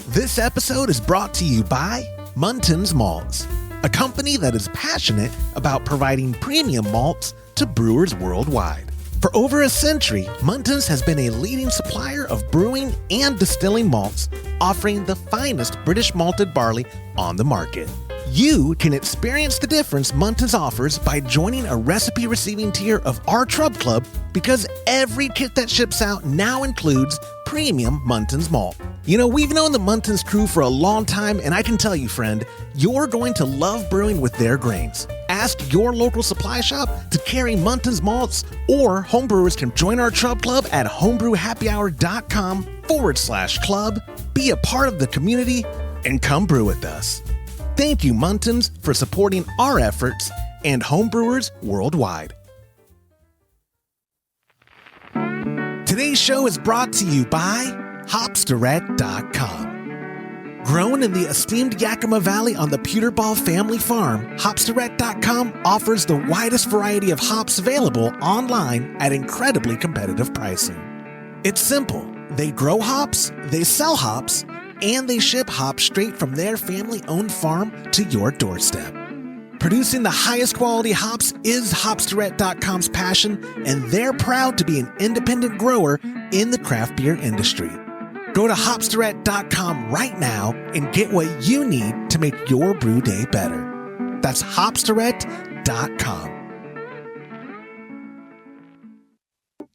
This episode is brought to you by Muntins Malts, a company that is passionate about providing premium malts to brewers worldwide. For over a century, Muntins has been a leading supplier of brewing and distilling malts, offering the finest British malted barley on the market. You can experience the difference Muntins offers by joining a recipe receiving tier of our Trub Club, because every kit that ships out now includes premium Muntins malt. You know, we've known the Muntins crew for a long time, and I can tell you, friend, you're going to love brewing with their grains. Ask your local supply shop to carry Muntins malts, or homebrewers can join our Trub Club at homebrewhappyhour.com/club, be a part of the community, and come brew with us. Thank you, Muntins, for supporting our efforts and homebrewers worldwide. Today's show is brought to you by Hopsdirect.com. Grown in the esteemed Yakima Valley on the Pewterball family farm, Hopsdirect.com offers the widest variety of hops available online at incredibly competitive pricing. It's simple. They grow hops, they sell hops, and they ship hops straight from their family-owned farm to your doorstep. Producing the highest quality hops is Hopsdirect.com's passion, and they're proud to be an independent grower in the craft beer industry. Go to Hopsdirect.com right now and get what you need to make your brew day better. That's Hopsdirect.com.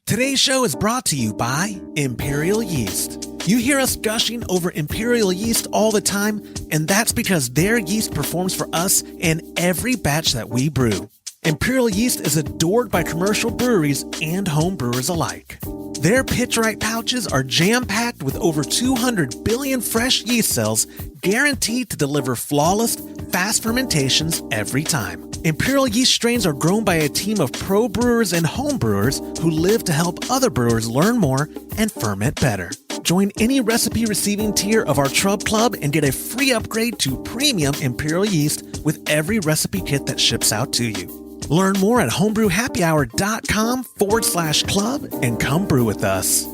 Today's show is brought to you by Imperial Yeast. You hear us gushing over Imperial Yeast all the time, and that's because their yeast performs for us in every batch that we brew. Imperial Yeast is adored by commercial breweries and home brewers alike. Their pitch-right pouches are jam-packed with over 200 billion fresh yeast cells, guaranteed to deliver flawless, fast fermentations every time. Imperial Yeast strains are grown by a team of pro brewers and home brewers who live to help other brewers learn more and ferment better. Join any recipe receiving tier of our Trub Club and get a free upgrade to premium Imperial Yeast with every recipe kit that ships out to you. Learn more at homebrewhappyhour.com/club and come brew with us.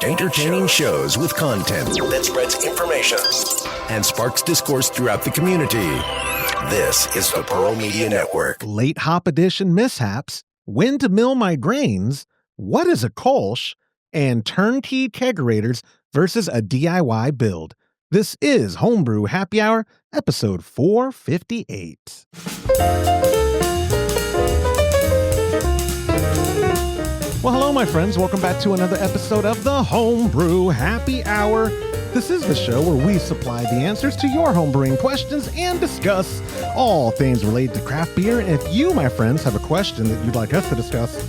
Entertaining shows with content that spreads information and sparks discourse throughout the community. This is the Pearl Media Network. Late hop edition mishaps, when to mill my grains, what is a Kolsch, and Turnkey Kegerators versus a DIY build. This is Homebrew Happy Hour, episode 458. Well, hello, my friends. Welcome back to another episode of the Homebrew Happy Hour. This is the show where we supply the answers to your homebrewing questions and discuss all things related to craft beer. And if you, my friends, have a question that you'd like us to discuss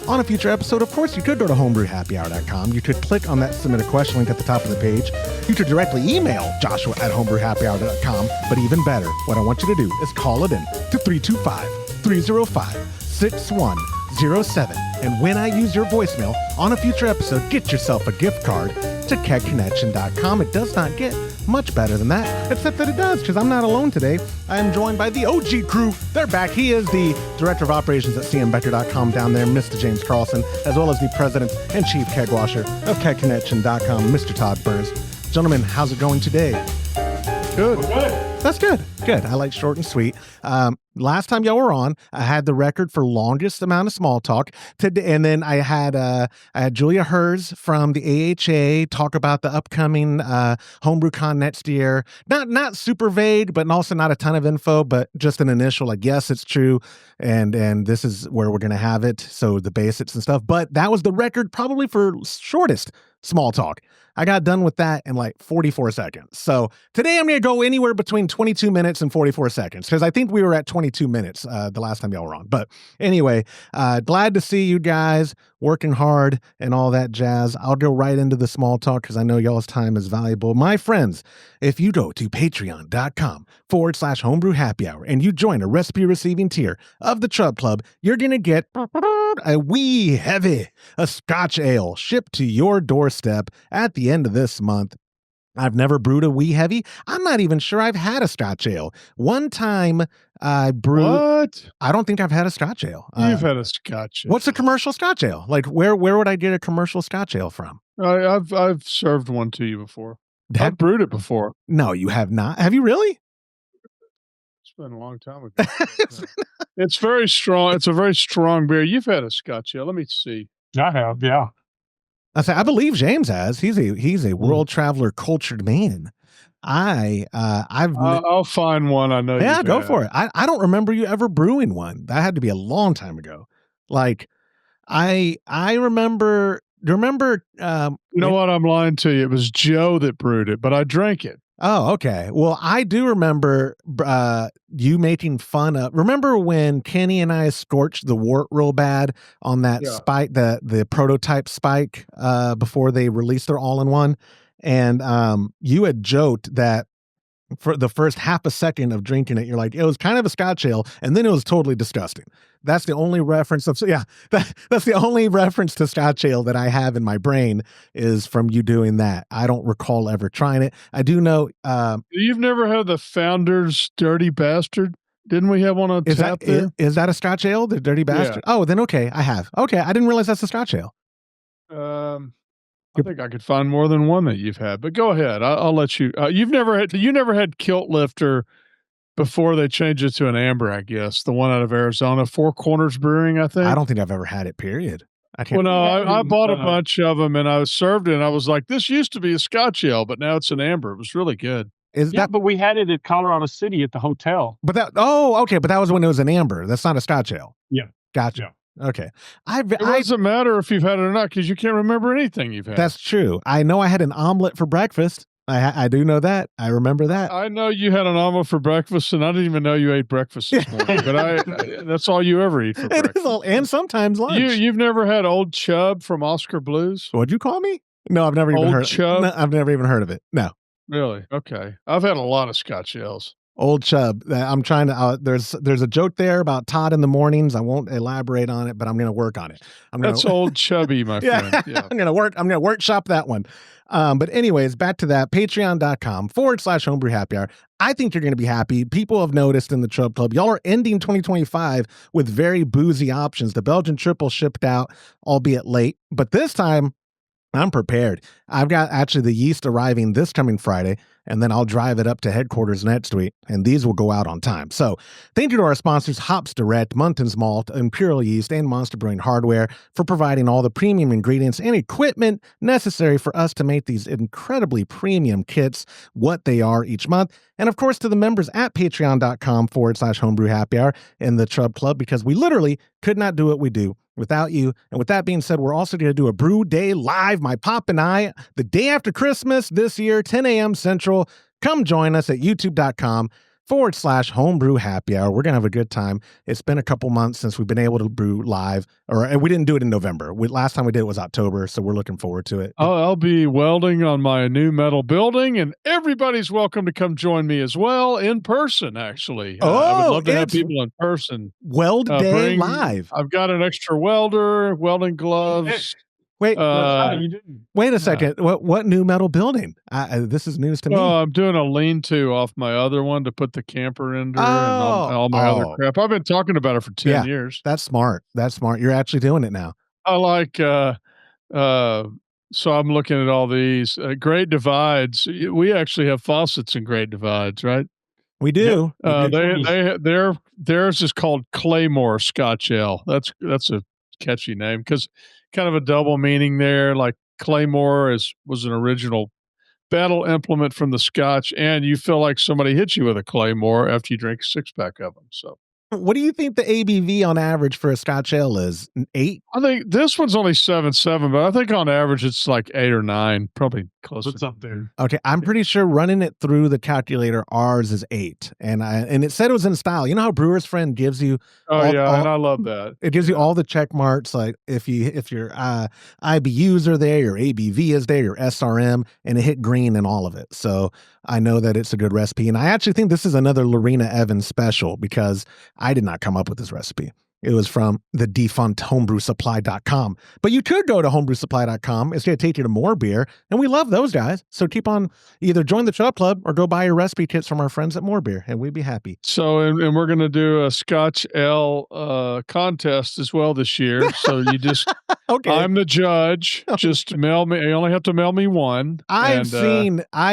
on a future episode, of course, you could go to homebrewhappyhour.com. You could click on that submit a question link at the top of the page. You could directly email joshua@homebrewhappyhour.com. But even better, what I want you to do is call it in to 325-305-6107. And when I use your voicemail on a future episode, get yourself a gift card to kegconnection.com. It does not get much better than that, except that it does, because I'm not alone today. I am joined by the OG crew. They're back. He is the Director of Operations at cmbecker.com down there, Mr. James Carlson, as well as the President and Chief Keg Washer of kegconnection.com, Mr. Todd Burns. Gentlemen, how's it going today? Good. That's good. Good. I like short and sweet. Last time y'all were on, I had the record for longest amount of small talk today, and then I had Julia Hers from the AHA talk about the upcoming HomebrewCon next year. Not super vague, but also not a ton of info, but just an initial, like, yes, it's true, and this is where we're gonna have it. So the basics and stuff. But that was the record probably for shortest small talk. I got done with that in like 44 seconds. So today I'm going to go anywhere between 22 minutes and 44 seconds, because I think we were at 22 minutes the last time y'all were on. But anyway, glad to see you guys working hard and all that jazz. I'll go right into the small talk because I know y'all's time is valuable. My friends, if you go to patreon.com/homebrew happy hour and you join a recipe receiving tier of the Trub Club, you're going to get a wee heavy, a Scotch ale shipped to your doorstep at the end of this month. I've never brewed a wee heavy. I'm not even sure I've had a Scotch ale. One time I brewed. What? I don't think I've had a Scotch ale. You've had a Scotch ale. What's a commercial Scotch ale? Like where would I get a commercial Scotch ale from? I've served one to you before. I've brewed it before. No, you have not. Have you really? It's been a long time ago. It's very strong. It's a very strong beer. You've had a Scotch ale. Let me see. I have, yeah. I believe James has. He's a world traveler, cultured man. I'll find one. I know. Yeah, go for it. I don't remember you ever brewing one. That had to be a long time ago. Like, I remember. Do you remember? You know what? I'm lying to you. It was Joe that brewed it, but I drank it. Oh, okay. Well, I do remember you making fun of. Remember when Kenny and I scorched the wort real bad on that spike, the prototype spike, before they released their all-in-one, and you had joked that for the first half a second of drinking it, you're like, it was kind of a Scotch ale, and then it was totally disgusting. That's the only reference that's the only reference to Scotch ale that I have in my brain is from you doing that. I don't recall ever trying it. I do know. You've never had the Founder's Dirty Bastard? Didn't we have one on tap there? Is that a Scotch ale, the Dirty Bastard? Yeah. Oh, then okay, I have. Okay, I didn't realize that's a Scotch ale. I think I could find more than one that you've had, but go ahead. I'll let you. You never had Kilt Lifter before they changed it to an amber, I guess. The one out of Arizona, Four Corners Brewing, I think. I don't think I've ever had it, period. I can't. Well, no, I bought a bunch of them and I was served it and I was like, this used to be a Scotch ale, but now it's an amber. It was really good. But we had it at Colorado City at the hotel. But that was when it was an amber. That's not a Scotch ale. Yeah. Gotcha. Yeah. Okay. It doesn't matter if you've had it or not because you can't remember anything you've had. That's true. I know I had an omelet for breakfast. I do know that. I remember that. I know you had an omelet for breakfast, and I didn't even know you ate breakfast this morning. But that's all you ever eat for breakfast. And sometimes lunch. You've never had Old Chub from Oscar Blues? What'd you call me? No, I've never even heard. Chub? No, I've never even heard of it. No. Really? Okay. I've had a lot of Scotch ales. Old Chub. I'm trying to. There's a joke there about Todd in the mornings. I won't elaborate on it, but I'm going to work on it. That's Old Chubby, my friend. Yeah. I'm going to workshop that one. But anyways, back to that. Patreon.com/Homebrew Happy Hour. I think you're going to be happy. People have noticed in the Chub Club, y'all are ending 2025 with very boozy options. The Belgian Triple shipped out, albeit late, but this time I'm prepared. I've got actually the yeast arriving this coming Friday, and then I'll drive it up to headquarters next week, and these will go out on time. So thank you to our sponsors, Hops Direct, Muntins Malt, Imperial Yeast, and Monster Brewing Hardware for providing all the premium ingredients and equipment necessary for us to make these incredibly premium kits what they are each month. And of course, to the members at patreon.com/Homebrew Happy Hour in the Chub Club, because we literally could not do what we do without you. And with that being said, we're also going to do a brew day live, my pop and I, the day after Christmas this year, 10 a.m. Central. Come join us at youtube.com/Homebrew Happy Hour. We're going to have a good time. It's been a couple months since we've been able to brew live, and we didn't do it in November. Last time we did it was October, so we're looking forward to it. I'll be welding on my new metal building, and everybody's welcome to come join me as well in person, actually. I would love to have people in person. Weld Day live. I've got an extra welder, welding gloves. Wait a second. What new metal building? This is news to me. Oh, I'm doing a lean-to off my other one to put the camper under and all my other crap. I've been talking about it for 10 years. That's smart. You're actually doing it now. I like, so I'm looking at all these Great Divides. We actually have faucets in Great Divides, right? We do. Theirs is called Claymore Scotch Ale. That's a catchy name because kind of a double meaning there. Like Claymore was an original battle implement from the Scotch, and you feel like somebody hit you with a Claymore after you drink a 6-pack of them. So, what do you think the ABV on average for a Scotch ale is? 8? I think this one's only 7.7, but I think on average it's like 8 or 9, probably close. What's up there? Okay, I'm pretty sure running it through the calculator, ours is 8, and it said it was in style. You know how Brewer's Friend gives you? And I love that. It gives you all the check marks, like if your IBUs are there, your ABV is there, your SRM, and it hit green in all of it. So I know that it's a good recipe, and I actually think this is another Lorena Evans special because I did not come up with this recipe. It was from the defunct homebrewsupply.com. But you could go to homebrewsupply.com. It's going to take you to more beer. And we love those guys. So keep on, either join the Chub Club or go buy your recipe kits from our friends at More Beer, and we'd be happy. So, and we're going to do a Scotch Ale contest as well this year. So you just, Okay. I'm the judge. Just mail me. You only have to mail me one. I've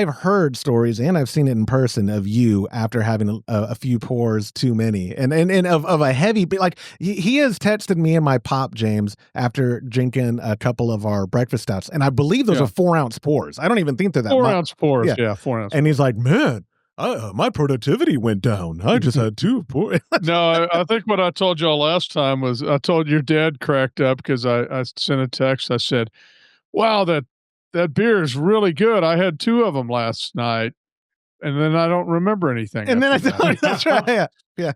heard stories, and I've seen it in person of you after having a few pours too many, and of a heavy, like he has texted me and my pop James after drinking a couple of our breakfast stouts, and I believe those are 4-ounce pours. I don't even think they're that 4-ounce pours. Yeah, 4 ounce. And he's like, man, my productivity went down. I just had 2 pours. No, I think what I told y'all last time was I told your dad cracked up because I sent a text. I said, wow, that beer is really good. I had 2 of them last night, and then I don't remember anything. And then I thought, that's right. Yeah.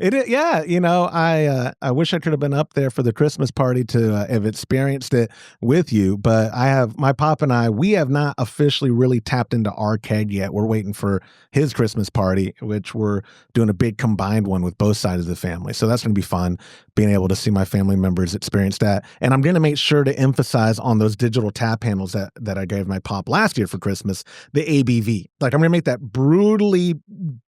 Yeah. You know, I wish I could have been up there for the Christmas party to have experienced it with you, but my pop and we have not officially really tapped into our keg yet. We're waiting for his Christmas party, which we're doing a big combined one with both sides of the family. So that's going to be fun, being able to see my family members experience that. And I'm going to make sure to emphasize on those digital tap handles that I gave my pop last year for Christmas, the ABV. Like, I'm going to make that brutally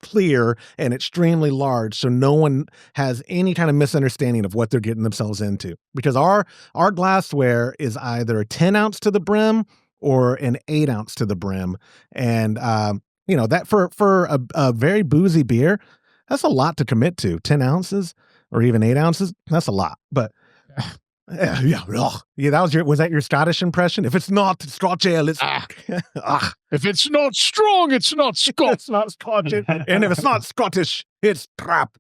clear and extremely large, so no one has any kind of misunderstanding of what they're getting themselves into, because our glassware is either a 10-ounce to the brim or an 8-ounce to the brim. And you know, that for a very boozy beer, that's a lot to commit to. 10 ounces or even 8 ounces, that's a lot. But yeah, was that your Scottish impression? If it's not Scotch ale, it's if it's not strong, it's not Scotch. It's not Scotch. And if it's not Scottish, it's crap.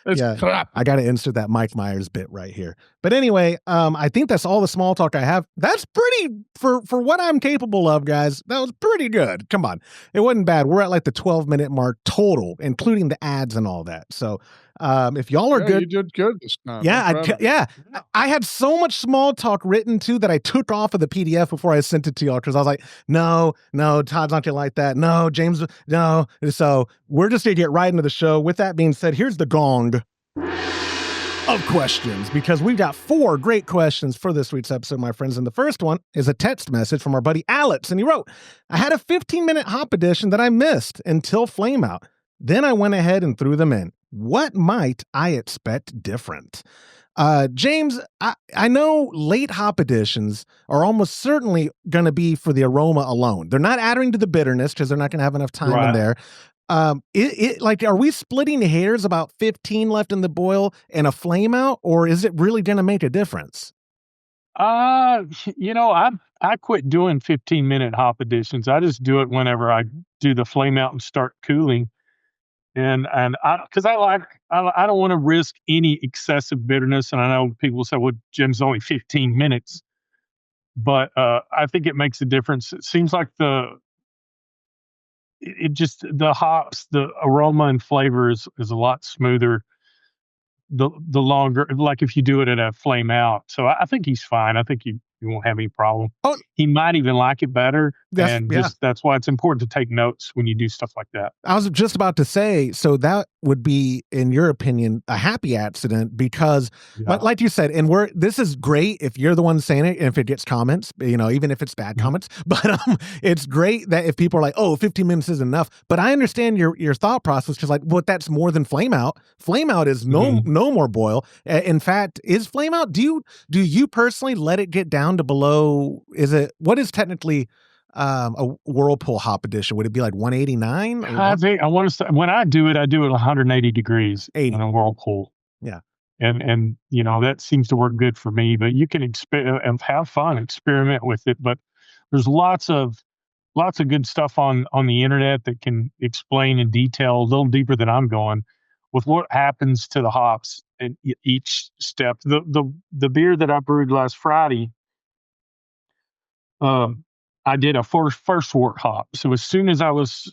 It's crap. I got to insert that Mike Myers bit right here. But anyway, I think that's all the small talk I have. That's pretty, for what I'm capable of, guys, that was pretty good. Come on. It wasn't bad. We're at like the 12-minute mark total, including the ads and all that. So if y'all are good. You did good this time. Yeah, I had so much small talk written too that I took off of the PDF before I sent it to y'all, because I was like, no, Todd's not gonna like that. No, James, no. So we're just gonna get right into the show. With that being said, here's the gong of questions, because we've got 4 great questions for this week's episode, my friends. And the first one is a text message from our buddy Alex, and he wrote, I had a 15-minute hop edition that I missed until Flame Out. Then I went ahead and threw them in. What might I expect different? James, I know late hop additions are almost certainly going to be for the aroma alone. They're not adding to the bitterness because they're not going to have enough time in there. Like, are we splitting hairs about 15 left in the boil and a Flame Out, or is it really going to make a difference? You know, I quit doing 15-minute hop additions. I just do it whenever I do the Flame Out and start cooling. And because I don't want to risk any excessive bitterness. And I know people say, well, Jim's only 15 minutes, but I think it makes a difference. It seems like the hops, the aroma and flavor is a lot smoother the longer, like if you do it at a Flame Out. So I think he's fine. I think you won't have any problem. Oh, he might even like it better. That's why it's important to take notes when you do stuff like that. I was just about to say, so that would be, in your opinion, a happy accident, because like you said, and this is great if you're the one saying it and if it gets comments, you know, even if it's bad comments, but it's great that if people are like, oh, 15 minutes isn't enough. But I understand your thought process, because like, well, that's more than Flame Out. Flame Out is no more boil. In fact, is Flame Out, do you personally let it get down to below, what is technically a Whirlpool hop edition? Would it be like 189? I think I want to say, when I do it 180 degrees 80 in a Whirlpool. Yeah. And you know, that seems to work good for me, but you can and have fun, experiment with it. But there's lots of good stuff on the internet that can explain in detail a little deeper than I'm going with what happens to the hops in each step. The beer that I brewed last Friday, I did a first wort hop. So as soon as I was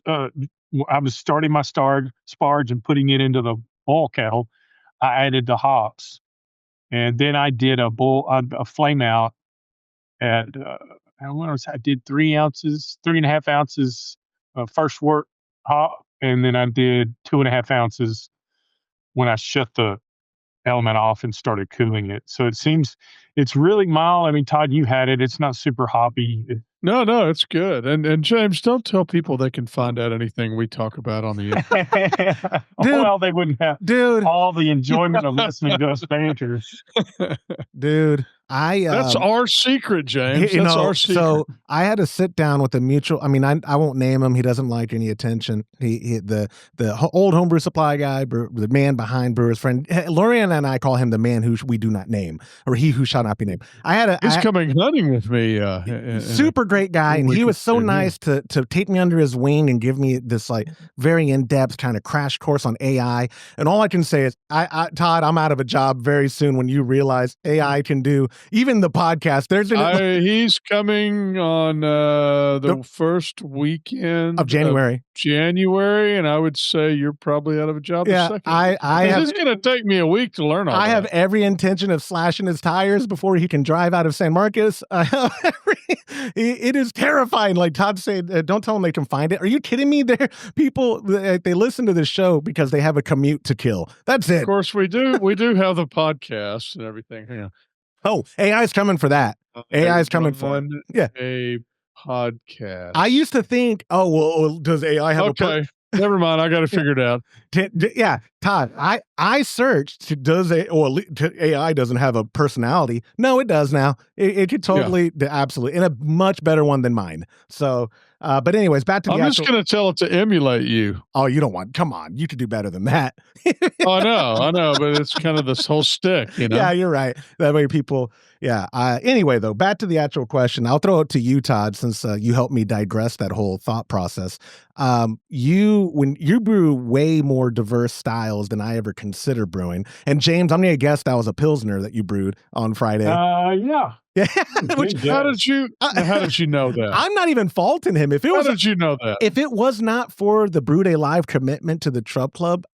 starting my sparge and putting it into the boil kettle, I added the hops, and then I did a Flame Out at I did 3.5 ounces first wort hop, and then I did 2.5 ounces when I shut the element off and started cooling it. So it seems it's really mild. I mean, Todd, you had it. It's not super hoppy. No, it's good. And James, don't tell people they can find out anything we talk about on the air. Well, they wouldn't have Dude, all the enjoyment of listening to us banter. dude, That's our secret, James. you That's know, our secret. so I had to sit down with a mutual. I mean, I won't name him. He doesn't like any attention. The old homebrew supply guy, the man behind Brewer's Friend. Lorian and I call him the man who we do not name, or he who shall not be named. He's coming hunting with me. Super great guy, and he was so nice to take me under his wing and give me this like very in depth kind of crash course on AI. And all I can say is, Todd, I'm out of a job very soon when you realize AI can do even the podcast. He's coming on the first weekend of January. And I would say you're probably out of a job. Yeah, the second. It's going to take me a week to learn all I have every intention of slashing his tires before he can drive out of San Marcos. It is terrifying. Like Todd said, don't tell them they can find it. Are you kidding me? People they listen to this show because they have a commute to kill. That's it. Of course, we do. We do have the podcast and everything. Yeah. Oh, AI is coming for that. AI is coming for it. Yeah. A podcast. I used to think, does AI have a never mind. I got to figure it out. Yeah, Todd. I searched. AI doesn't have a personality? No, it does now. It could totally, absolutely, and a much better one than mine. So, but anyways, back to the. I'm just going to tell it to emulate you. Oh, you don't want? Come on, you could do better than that. I know, but it's kind of this whole stick, you know. Yeah, you're right. That way, people. Yeah. Anyway, though, back to the actual question. I'll throw it to you, Todd, since you helped me digress that whole thought process. When you brew way more diverse styles than I ever consider brewing. And James, I'm going to guess that was a Pilsner that you brewed on Friday. Yeah. Yeah. How did you know that? I'm not even faulting him. How did you know that? If it was not for the Brew Day Live commitment to the Trub Club,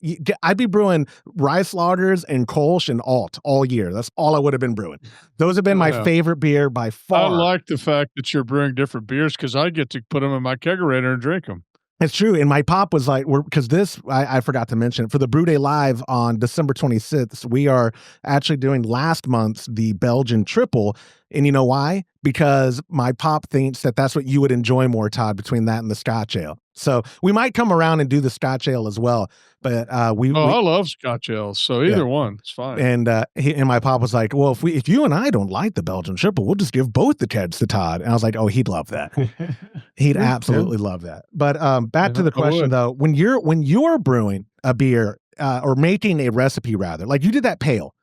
I'd be brewing rice lagers and Kolsch and alt all year. That's all I would have been brewing. Those have been my favorite beer by far. I like the fact that you're brewing different beers because I get to put them in my kegerator and drink them. It's true. And my pop was like, I forgot to mention it, for the Brew Day Live on December 26th, we are actually doing last month's, the Belgian triple. And you know why? Because my pop thinks that that's what you would enjoy more, Todd, between that and the Scotch Ale. So we might come around and do the Scotch Ale as well. But I love Scotch Ale, so either one, it's fine. And my pop was like, well, if you and I don't like the Belgian triple, we'll just give both the kegs to Todd. And I was like, oh, he'd love that. He'd absolutely love that. But back to the question though, when you're brewing a beer or making a recipe rather, like you did that pale.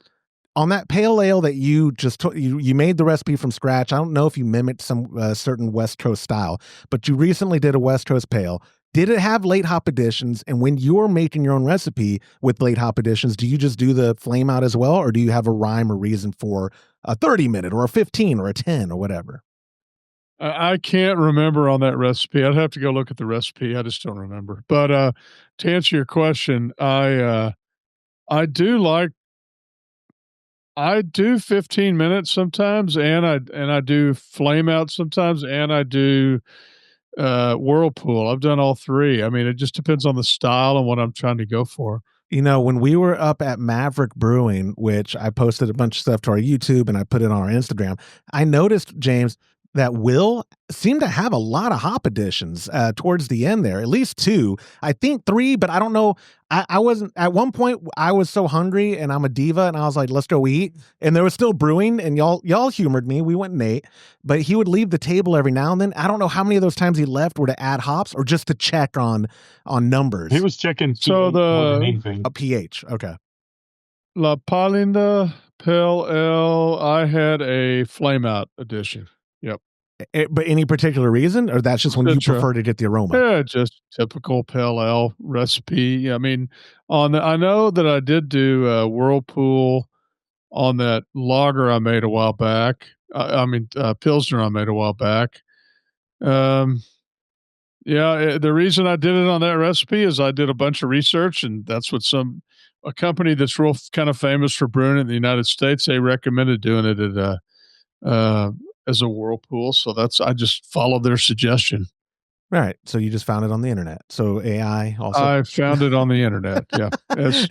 On that pale ale that you just you made the recipe from scratch. I don't know if you mimicked some certain West Coast style, but you recently did a West Coast pale. Did it have late hop additions? And when you're making your own recipe with late hop additions, do you just do the flame out as well? Or do you have a rhyme or reason for a 30-minute or a 15 or a 10 or whatever? I can't remember on that recipe. I'd have to go look at the recipe. I just don't remember. But to answer your question, I do 15 minutes sometimes, and I do flame out sometimes, and I do whirlpool. I've done all three. I mean, it just depends on the style and what I'm trying to go for. You know, when we were up at Maverick Brewing, which I posted a bunch of stuff to our YouTube and I put it on our Instagram, I noticed, James, that Will seemed to have a lot of hop additions towards the end there, at least 2. I think 3, but I don't know. I wasn't, at one point I was so hungry and I'm a diva and I was like, let's go eat. And there was still brewing and y'all humored me. We went and ate, but he would leave the table every now and then. I don't know how many of those times he left were to add hops or just to check on numbers. He was checking a pH. Okay. La Palinda Pale Ale, I had a flame out addition. Yep. But any particular reason, or that's just when you prefer to get the aroma? Yeah, just typical pale ale recipe. I mean, I know that I did do whirlpool on that lager I made a while back. Pilsner I made a while back. The reason I did it on that recipe is I did a bunch of research, and that's what a company that's real kind of famous for brewing in the United States, they recommended doing it at as a whirlpool. So I just followed their suggestion. Right. So you just found it on the internet. So AI also. I found it on the internet. Yeah. It's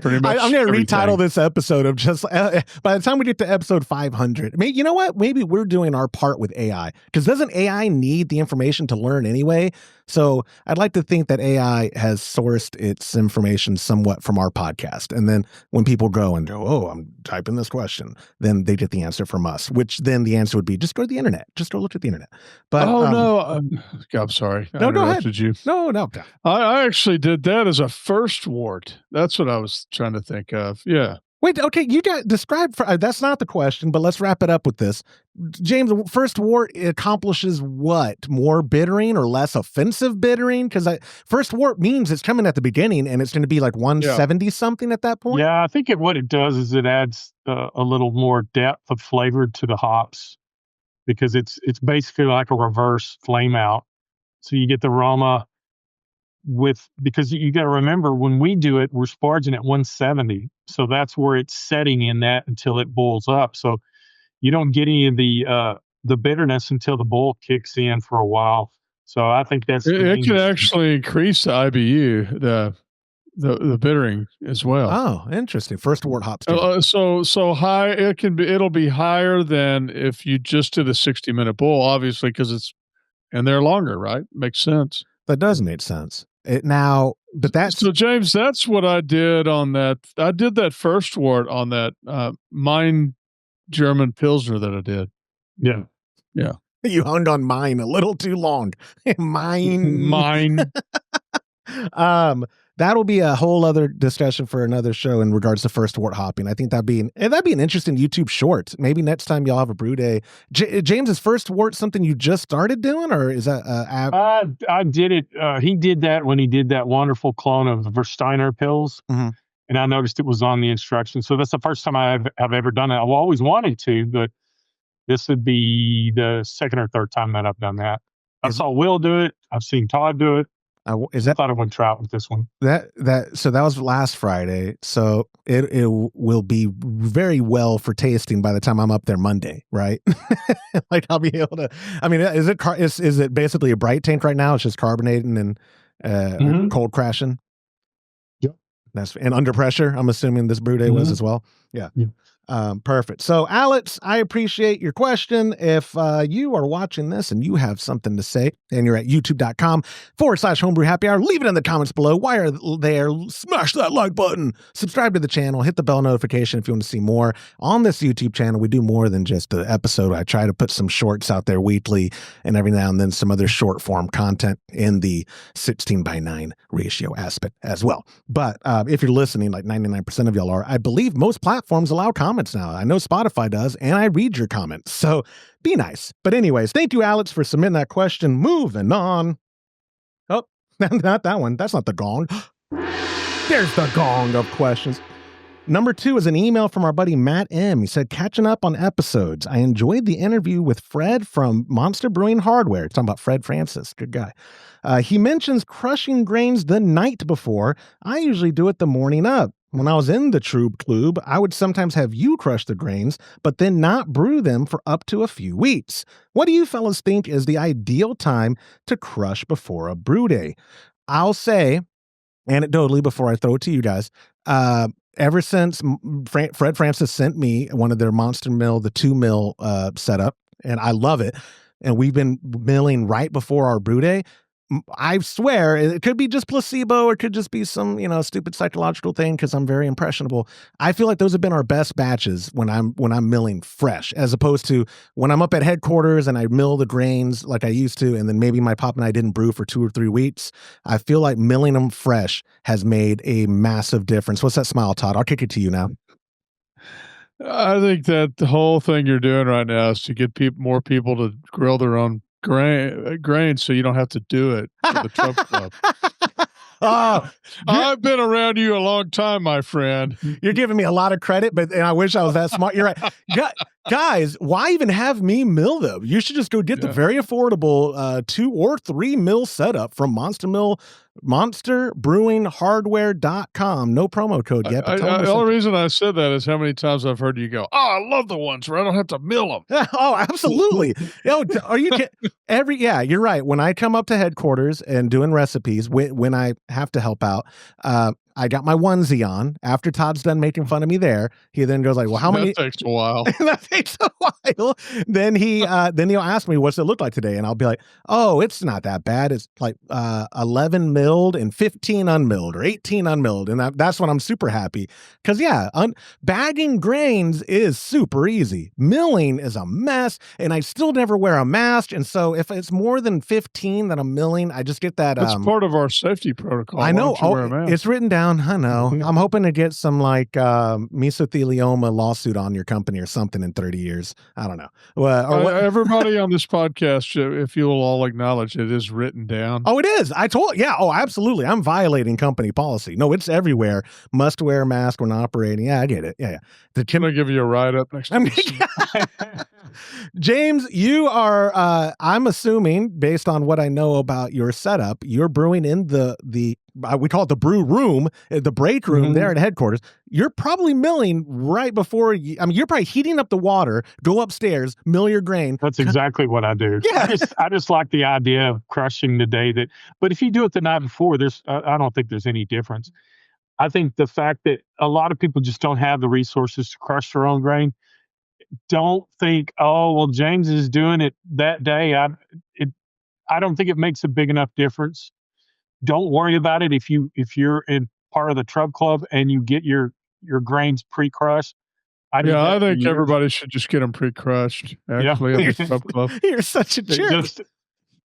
pretty much I'm going to everything. retitle this episode of just by the time we get to episode 500. Maybe, you know what? Maybe we're doing our part with AI, because doesn't AI need the information to learn anyway? So I'd like to think that AI has sourced its information somewhat from our podcast. And then when people go and go, oh, I'm typing this question, then they get the answer from us, which then the answer would be just go to the internet. Just go look at the internet. But no, I'm sorry. No, go ahead. You. No. I actually did that as a first wart. That's what I was trying to think of. Yeah. Wait, okay, you got described. That's not the question, but let's wrap it up with this. James, the first wart accomplishes what? More bittering or less offensive bittering? Because first wart means it's coming at the beginning, and it's going to be like 170 something at that point. Yeah, I think what it does is it adds a little more depth of flavor to the hops, because it's basically like a reverse flame out. So you get the aroma because you got to remember, when we do it, we're sparging at 170. So that's where it's setting in that until it boils up. So you don't get any of the bitterness until the boil kicks in for a while. So I think that's it can actually increase the IBU, the bittering as well. Oh, interesting. First wort hops. So high, it'll be higher than if you just did a 60-minute boil, obviously, because and they're longer, right? Makes sense. That does make sense. So James, that's what I did on that. I did that first wort on that mine German Pilsner that I did. Yeah. You hung on mine a little too long. Mine. That'll be a whole other discussion for another show in regards to first wort hopping. I think that'd be an interesting YouTube short. Maybe next time y'all have a brew day. James, is first wort something you just started doing, or is that I did it. He did that when he did that wonderful clone of the Versteiner pills, and I noticed it was on the instructions. So that's the first time I've ever done it. I've always wanted to, but this would be the second or third time that I've done that. I saw Will do it. I've seen Todd do it. I thought I would try out with this one. So that was last Friday. So it will be very well for tasting by the time I'm up there Monday, right? Like I'll be able to. I mean, is it basically a bright tank right now? It's just carbonating and cold crashing. Yep. And under pressure. I'm assuming this brew day was as well. Yeah. Perfect. So, Alex, I appreciate your question. If you are watching this and you have something to say and you're at youtube.com/homebrew happy hour, leave it in the comments below. While you're there, smash that like button, subscribe to the channel, hit the bell notification if you want to see more. On this YouTube channel, we do more than just an episode. I try to put some shorts out there weekly and every now and then some other short form content in the 16:9 ratio aspect as well. But if you're listening, like 99% of y'all are, I believe most platforms allow comments now. I know Spotify does, and I read your comments. So be nice. But anyways, thank you, Alex, for submitting that question. Moving on. Oh, not that one. That's not the gong. There's the gong of questions. Number 2 is an email from our buddy Matt M. He said, catching up on episodes. I enjoyed the interview with Fred from Monster Brewing Hardware. It's talking about Fred Francis. Good guy. He mentions crushing grains the night before. I usually do it the morning up. When I was in the Trube Club, I would sometimes have you crush the grains, but then not brew them for up to a few weeks. What do you fellas think is the ideal time to crush before a brew day? I'll say, anecdotally, before I throw it to you guys, ever since Fred Francis sent me one of their Monster Mill, the 2 mil setup, and I love it, and we've been milling right before our brew day, I swear it could be just placebo or it could just be some, stupid psychological thing because I'm very impressionable. I feel like those have been our best batches when I'm milling fresh, as opposed to when I'm up at headquarters and I mill the grains like I used to, and then maybe my pop and I didn't brew for 2 or 3 weeks. I feel like milling them fresh has made a massive difference. What's that smile, Todd? I'll kick it to you now. I think that the whole thing you're doing right now is to get more people to grill their own grain so you don't have to do it for the Trump Club. I've been around you a long time, my friend. You're giving me a lot of credit, and I wish I was that smart. You're right. guys, why even have me mill them? You should just go get the very affordable 2 or 3 mill setup from monsterbrewinghardware.com. No promo code yet. But the only reason I said that is how many times I've heard you go, "Oh, I love the ones where I don't have to mill them." Oh, absolutely. Are you kidding? You're right. When I come up to headquarters and doing recipes, when I have to help out, I got my onesie on. After Todd's done making fun of me there, he then goes like, well, how many? That takes a while. That takes a while. Then he'll ask me, what's it look like today? And I'll be like, oh, it's not that bad. It's like 11 milled and 15 unmilled or 18 unmilled. And that's when I'm super happy. Because bagging grains is super easy. Milling is a mess. And I still never wear a mask. And so if it's more than 15 that I'm milling, I just get that. That's part of our safety protocol. I know. It's written down. I know. I'm hoping to get some like mesothelioma lawsuit on your company or something in 30 years. I don't know. Everybody on this podcast, if you'll all acknowledge it is written down. Oh, it is. Oh, absolutely. I'm violating company policy. No, it's everywhere. Must wear a mask when operating. Yeah, I get it. Yeah. I'm going to give you a ride up next time. James, you are, I'm assuming, based on what I know about your setup, you're brewing in the we call it the brew room, the break room there at headquarters. You're probably milling right before you're probably heating up the water, go upstairs, mill your grain. That's exactly what I do. Yeah. I just like the idea of crushing the day but if you do it the night before, I don't think there's any difference. I think the fact that a lot of people just don't have the resources to crush their own grain. Don't think, oh, well, James is doing it that day. I don't think it makes a big enough difference. Don't worry about it if you're in part of the Trub Club and you get your grains pre-crushed. I think everybody should just get them pre-crushed. Actually, at the Trub Club. You're such a jerk.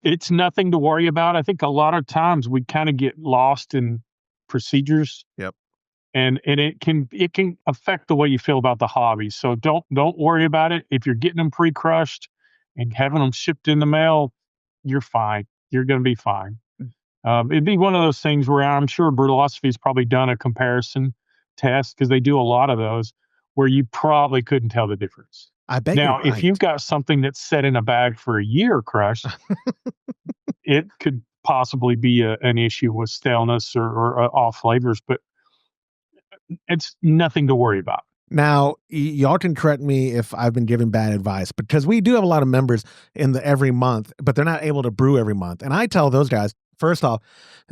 It's nothing to worry about. I think a lot of times we kind of get lost in procedures. Yep. And it can affect the way you feel about the hobby. So don't worry about it. If you're getting them pre-crushed and having them shipped in the mail, you're fine. You're going to be fine. It'd be one of those things where I'm sure Brewlosophy's probably done a comparison test, because they do a lot of those, where you probably couldn't tell the difference. I bet. Now, if you've got something that's set in a bag for a year crushed, it could possibly be an issue with staleness or off flavors, but it's nothing to worry about. Now, y'all can correct me if I've been giving bad advice, because we do have a lot of members in every month, but they're not able to brew every month. And I tell those guys, first off,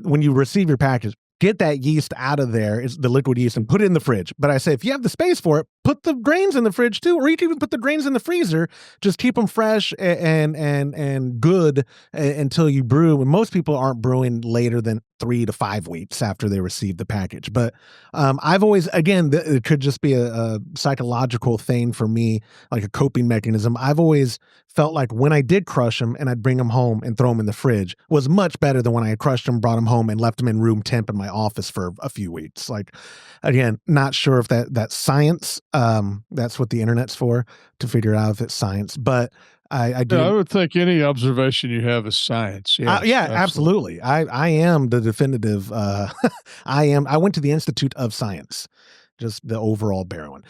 when you receive your package, get that yeast out of there. It's the liquid yeast, and put it in the fridge. But I say, if you have the space for it, put the grains in the fridge too, or you can even put the grains in the freezer. Just keep them fresh and good until you brew. And most people aren't brewing later than 3 to 5 weeks after they receive the package. But I've always, again, it could just be a psychological thing for me, like a coping mechanism. I've always felt like when I did crush them and I'd bring them home and throw them in the fridge was much better than when I had crushed them, brought them home, and left them in room temp in my office for a few weeks. Like, again, not sure if that's science. That's what the internet's for, to figure out if it's science. But I do. Yeah, I would think any observation you have is science. Yes, absolutely. I am the definitive. I went to the Institute of Science. Just the overall barrowing.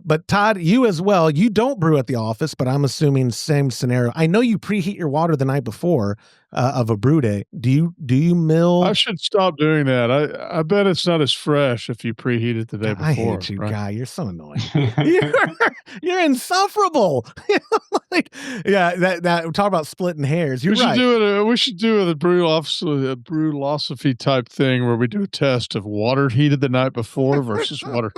But Todd, you as well, you don't brew at the office, but I'm assuming same scenario. I know you preheat your water the night before of a brew day. Do you mill? I should stop doing that. I bet it's not as fresh if you preheat it the day before. I hate you, right? Guy. You're so annoying. you're insufferable. That talk about splitting hairs. You're right. We should do a Brewlosophy type thing where we do a test of water heated the night before versus water.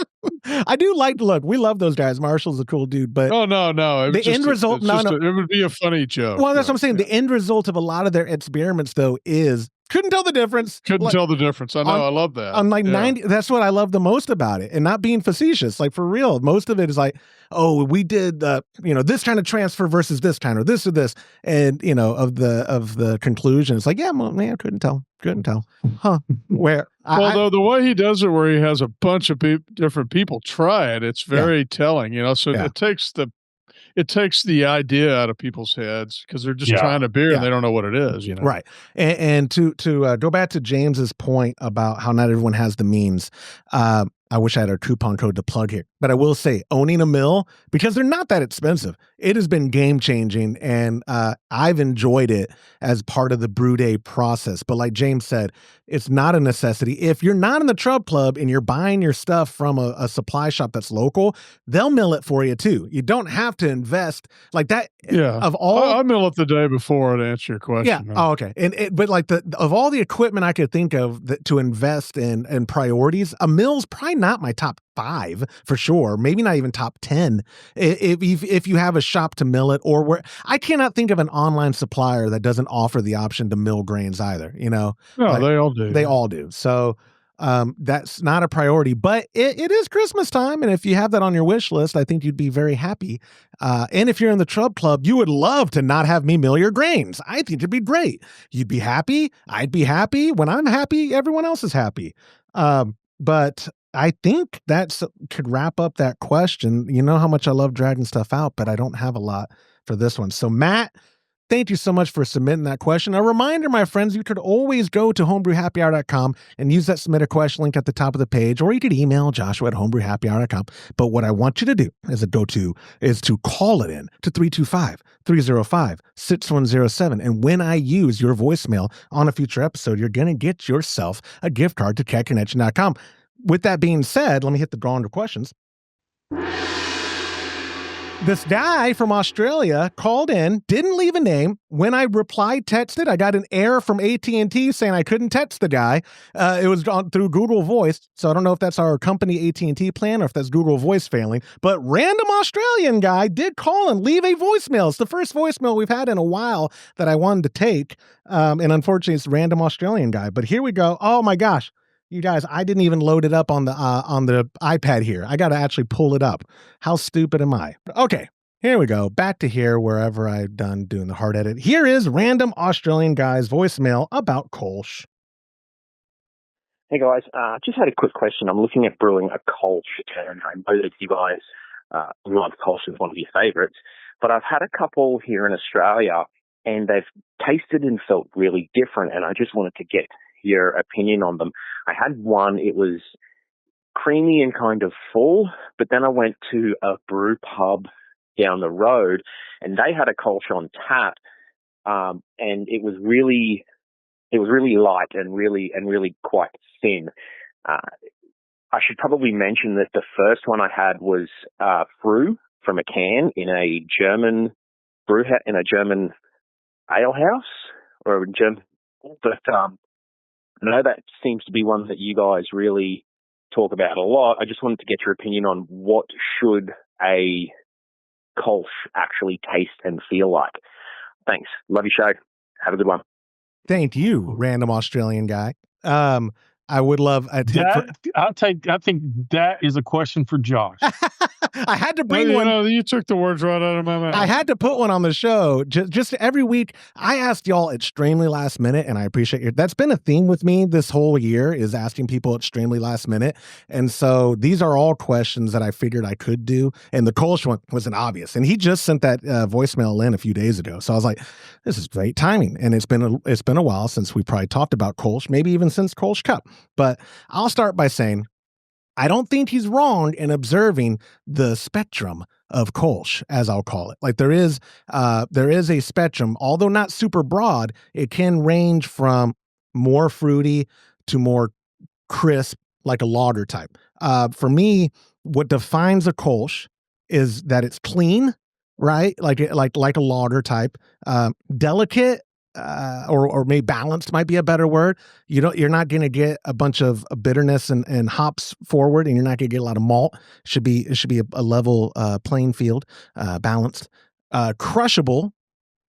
I do like to look. We love those guys. Marshall's a cool dude, but no. The end result, it would be a funny joke. Well, that's what I'm saying. The end result of a lot of their experiments, though, is couldn't tell the difference. Tell the difference. I know. I love that. On 90, that's what I love the most about it, and not being facetious. Like, for real, most of it is like, oh, we did this kind of transfer versus this kind, or this, and of the conclusion, it's like, yeah, well, man, couldn't tell, huh? Where? Well, the way he does it, where he has a bunch of different people try it, it's very telling. So it takes the idea out of people's heads, because they're just trying a beer and they don't know what it is, Right. And to go back to James's point about how not everyone has the means, I wish I had a coupon code to plug here, but I will say owning a mill, because they're not that expensive, it has been game changing, and I've enjoyed it as part of the brew day process. But like James said, it's not a necessity. If you're not in the Trub Club and you're buying your stuff from a supply shop that's local, they'll mill it for you too. You don't have to invest like that. Yeah. Of all, I mill it the day before to answer your question. yeah. Oh, okay. But like of all the equipment I could think of to invest in and priorities, a mill's probably not my top 5 for sure. Maybe not even top 10. If you have a shop to mill it, or where I cannot think of an online supplier that doesn't offer the option to mill grains either. No, like, they all do. They all do. So that's not a priority, but it is Christmas time. And if you have that on your wish list, I think you'd be very happy. And if you're in the Trub Club, you would love to not have me mill your grains. I think it'd be great. You'd be happy. I'd be happy. When I'm happy, everyone else is happy. But I think that could wrap up that question. You know how much I love dragging stuff out, but I don't have a lot for this one. So Matt, thank you so much for submitting that question. A reminder, my friends, you could always go to homebrewhappyhour.com and use that submit a question link at the top of the page, or you could email joshua@homebrewhappyhour.com. But what I want you to do as a go-to is to call it in to 325-305-6107. And when I use your voicemail on a future episode, you're going to get yourself a gift card to kegeconnection.com. With that being said, let me hit the draw under questions. This guy from Australia called in, didn't leave a name. When I replied, texted, I got an error from AT&T saying I couldn't text the guy. It was through Google Voice, so I don't know if that's our company AT&T plan or if that's Google Voice failing. But random Australian guy did call and leave a voicemail. It's the first voicemail we've had in a while that I wanted to take, and unfortunately, it's random Australian guy. But here we go. Oh my gosh. You guys, I didn't even load it up on the iPad here. I got to actually pull it up. How stupid am I? Okay, here we go. Back to here, wherever I've done doing the hard edit. Here is random Australian guy's voicemail about Kolsch. Hey guys, just had a quick question. I'm looking at brewing a Kolsch, and I know that you guys love Kolsch as one of your favorites, but I've had a couple here in Australia, and they've tasted and felt really different, and I just wanted to get your opinion on them. I had one, it was creamy and kind of full, but then I went to a brew pub down the road and they had a Kolsch on tap, and it was really light and really quite thin. I should probably mention that the first one I had was brew from a can in a German in a German ale house, or a German, but I know that seems to be one that you guys really talk about a lot. I just wanted to get your opinion on what should a Kolsch actually taste and feel like. Thanks. Love your show. Have a good one. Thank you, random Australian guy. I would love I think that is a question for Josh. I had to bring one. You took the words right out of my mouth. I had to put one on the show. Just every week, I asked y'all extremely last minute, and I appreciate that's been a theme with me this whole year, is asking people extremely last minute. And so these are all questions that I figured I could do. And the Kolsch one wasn't obvious. And he just sent that voicemail in a few days ago. So I was like, this is great timing. And it's been a while since we probably talked about Kolsch, maybe even since Kolsch Cup. But I'll start by saying, I don't think he's wrong in observing the spectrum of Kolsch, as I'll call it. Like there is a spectrum, although not super broad. It can range from more fruity to more crisp, like a lager type. For me, what defines a Kolsch is that it's clean, right? Like a lager type, delicate. Or maybe balanced might be a better word. You're not going to get a bunch of bitterness and hops forward, and you're not going to get a lot of malt. It should be a level playing field, balanced. Crushable.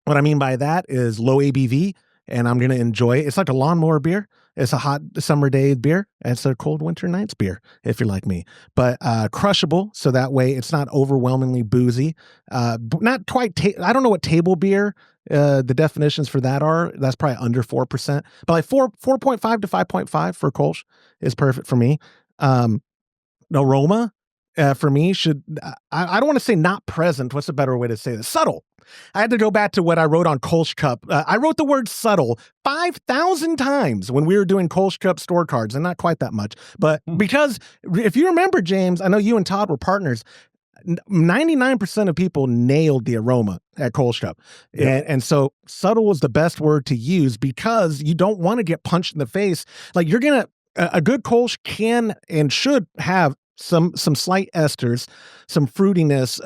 What I mean by that is low ABV, and I'm going to enjoy it. It's like a lawnmower beer. It's a hot summer day beer. It's a cold winter night's beer, if you're like me. But crushable, so that way it's not overwhelmingly boozy. Not quite. I don't know what table beer. The definitions for that are. That's probably under 4%, but like 4.5 to 5.5 for Kolsch is perfect for me. The aroma for me should. I don't want to say not present. What's a better way to say this? Subtle. I had to go back to what I wrote on Kolsch Cup. I wrote the word subtle 5,000 times when we were doing Kolsch Cup store cards, and not quite that much. But because if you remember, James, I know you and Todd were partners. 99% of people nailed the aroma at Kolsch Cup. And so subtle is the best word to use because you don't want to get punched in the face. Like a good Kolsch can and should have some slight esters, some fruitiness,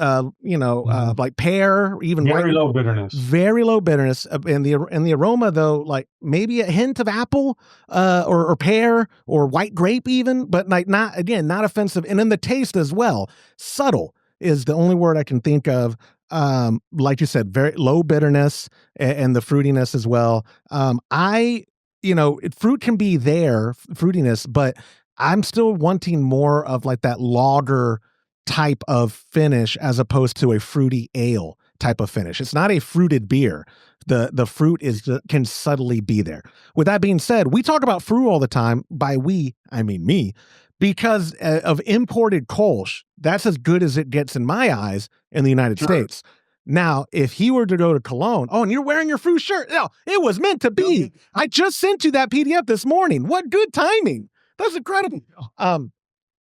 like pear, even very low bitterness. Very low bitterness. And the aroma though, like maybe a hint of apple, or pear or white grape even, but like not offensive. And then the taste as well. Subtle is the only word I can think of. Like you said, very low bitterness and the fruitiness as well. Fruit can be there, fruitiness, but I'm still wanting more of like that lager type of finish as opposed to a fruity ale type of finish. It's not a fruited beer. The fruit can subtly be there. With that being said, we talk about fruit all the time. By we, I mean me, because of imported Kolsch. That's as good as it gets in my eyes in the United States. Now, if he were to go to Cologne, and you're wearing your fruit shirt. No, it was meant to be. I just sent you that PDF this morning. What good timing. That's incredible.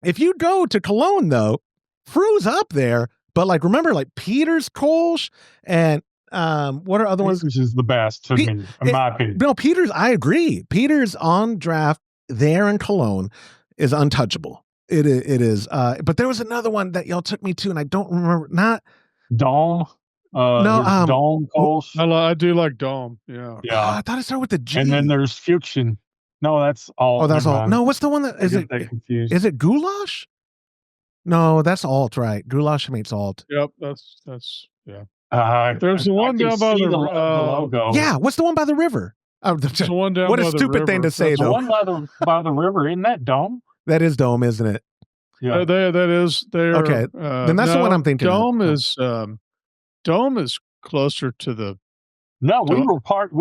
If you go to Cologne, though, Fru's up there, but like remember, like Peter's Kolsch and what are other ones? Peter's is the best to me, in my opinion. No, Peter's. I agree. Peter's on draft there in Cologne is untouchable. It is. But there was another one that y'all took me to, and I don't remember. Not Dome. Dome Kolsch. I do like Dome. Yeah. I thought it started with the G. And then there's Fuchsin. No, that's all. Oh, that's all. No, what's the one that is it? Is it goulash? No, that's alt, right? Goulash means alt. Yep, that's yeah. There's the one down by the logo. Yeah, what's the one by the river? The one down what by a stupid thing to say, though. The one by the river, isn't that Dome? That is Dome, isn't it? Yeah, that is there. Okay, then that's the one I'm thinking. Dome is closer to the. No, we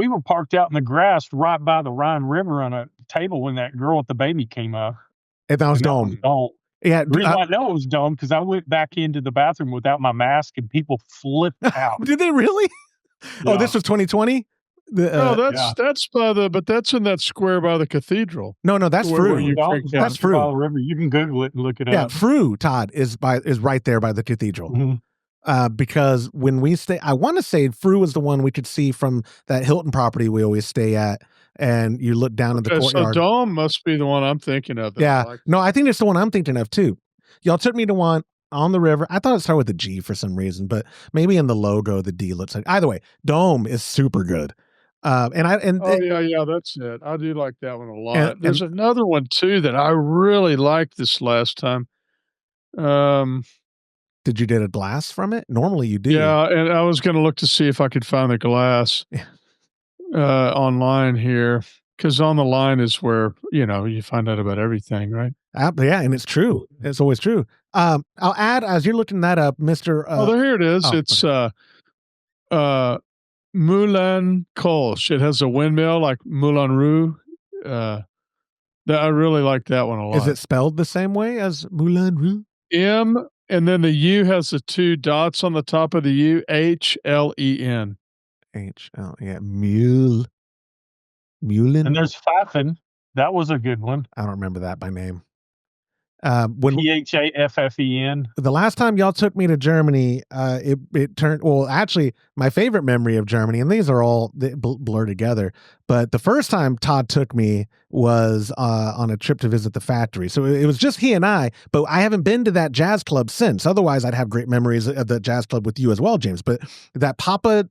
were parked out in the grass right by the Rhine River on a table when that girl with the baby came up. And that was Dome. Yeah, the reason I know it was Dome because I went back into the bathroom without my mask and people flipped out. Did they really? Yeah. Oh, this was 2020. That's but that's in that square by the cathedral. No, that's Fru. That's Fru. River. You can Google it and look it up. Yeah, Fru, Todd, is right there by the cathedral. Mm-hmm. Because when we stay, I want to say Fru was the one we could see from that Hilton property we always stay at, and you look down in the courtyard. So Dome must be the one I'm thinking of. Yeah, no, I think it's the one I'm thinking of too. Y'all took me to one on the river. I thought it started with a G for some reason, but maybe in the logo the D looks like. Either way, Dome is super good. Yeah, that's it. I do like that one a lot. There's another one too that I really liked this last time. Did you get a glass from it? Normally you do. Yeah, and I was going to look to see if I could find the glass online here, because on the line is where you find out about everything, right? Yeah, and it's true. It's always true. I'll add as you're looking that up, Mr. Here it is. It's Moulin Kolsch. It has a windmill like Moulin Rouge. I really like that one a lot. Is it spelled the same way as Moulin Rouge? M, and then the U has the two dots on the top of the U. HLEN. Yeah. Mulin. And there's Pfaffen. That was a good one. I don't remember that by name. Phaffen. The last time y'all took me to Germany, it turned, well, actually, my favorite memory of Germany, and these are all blur together, but the first time Todd took me was on a trip to visit the factory. So it was just he and I, but I haven't been to that jazz club since. Otherwise, I'd have great memories of the jazz club with you as well, James. But that Papa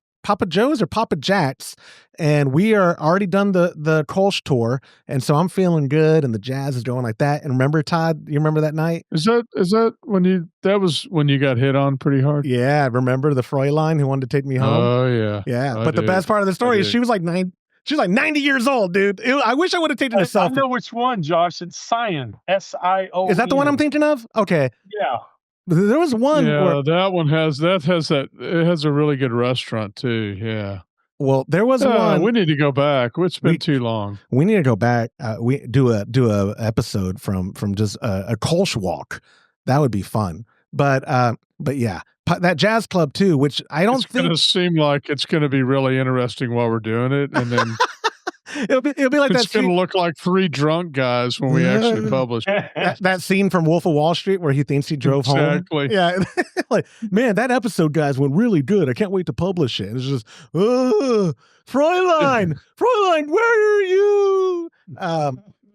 Joe's or Papa Jack's, and we are already done the Kolsch tour, and so I'm feeling good, and the jazz is going like that. And remember, Todd, you remember that night? Is that when you got hit on pretty hard? Yeah, remember the Fräulein who wanted to take me home? Oh yeah, yeah. But the best part of the story is she was like 90 years old, dude. I wish I would have taken a selfie. I know which one, Josh. It's Sion. Sion. Is that the one I'm thinking of? Okay. Yeah. There was one. Yeah, it has a really good restaurant too. Yeah. Well, there was one. We need to go back. It's been too long. We need to go back. We do a episode from just a Kolsch walk. That would be fun. But But yeah, that jazz club too, which I don't It's think going to seem like it's going to be really interesting while we're doing it, and then it'll be like that it's going to scene, look like three drunk guys when we actually publish. that scene from Wolf of Wall Street where he thinks he drove Exactly. home. Yeah, like, man, that episode, guys, went really good. I can't wait to publish it. And it's just, Fräulein, where are you?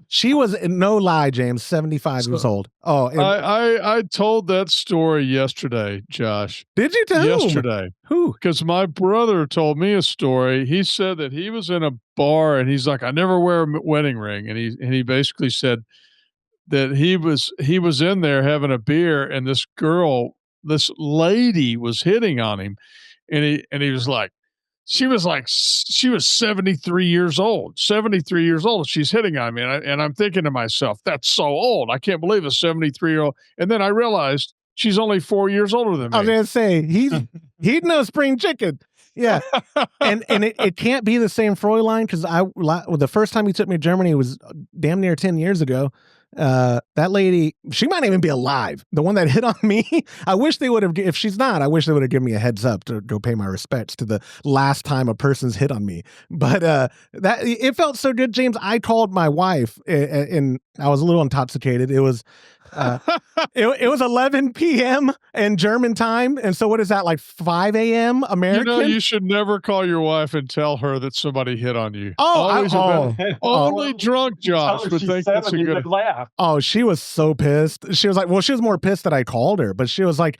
She was, no lie, James, 75 years old. Oh, I told that story yesterday, Josh. Did you tell yesterday? Who? Because my brother told me a story. He said that he was in a bar and he's like, I never wear a wedding ring, and he basically said that he was in there having a beer, and this lady was hitting on him, and he was like. She was 73 years old. 73 years old. She's hitting on me. And I'm thinking to myself, that's so old. I can't believe a 73-year-old. And then I realized she's only 4 years older than me. I was going to say, he'd know spring chicken. Yeah. and it can't be the same Fräulein because the first time he took me to Germany was damn near 10 years ago. That lady, she might even be alive. The one that hit on me. I wish they would have, if she's not, I wish they would have given me a heads up to go pay my respects to the last time a person's hit on me. But that it felt so good, James. I called my wife and I was a little intoxicated. It was it was 11 p.m. in German time. And so what is that, like 5 a.m. American? You should never call your wife and tell her that somebody hit on you. Only drunk Josh would think that's a good laugh. Oh, she was so pissed. She was like, well, she was more pissed that I called her, but she was like,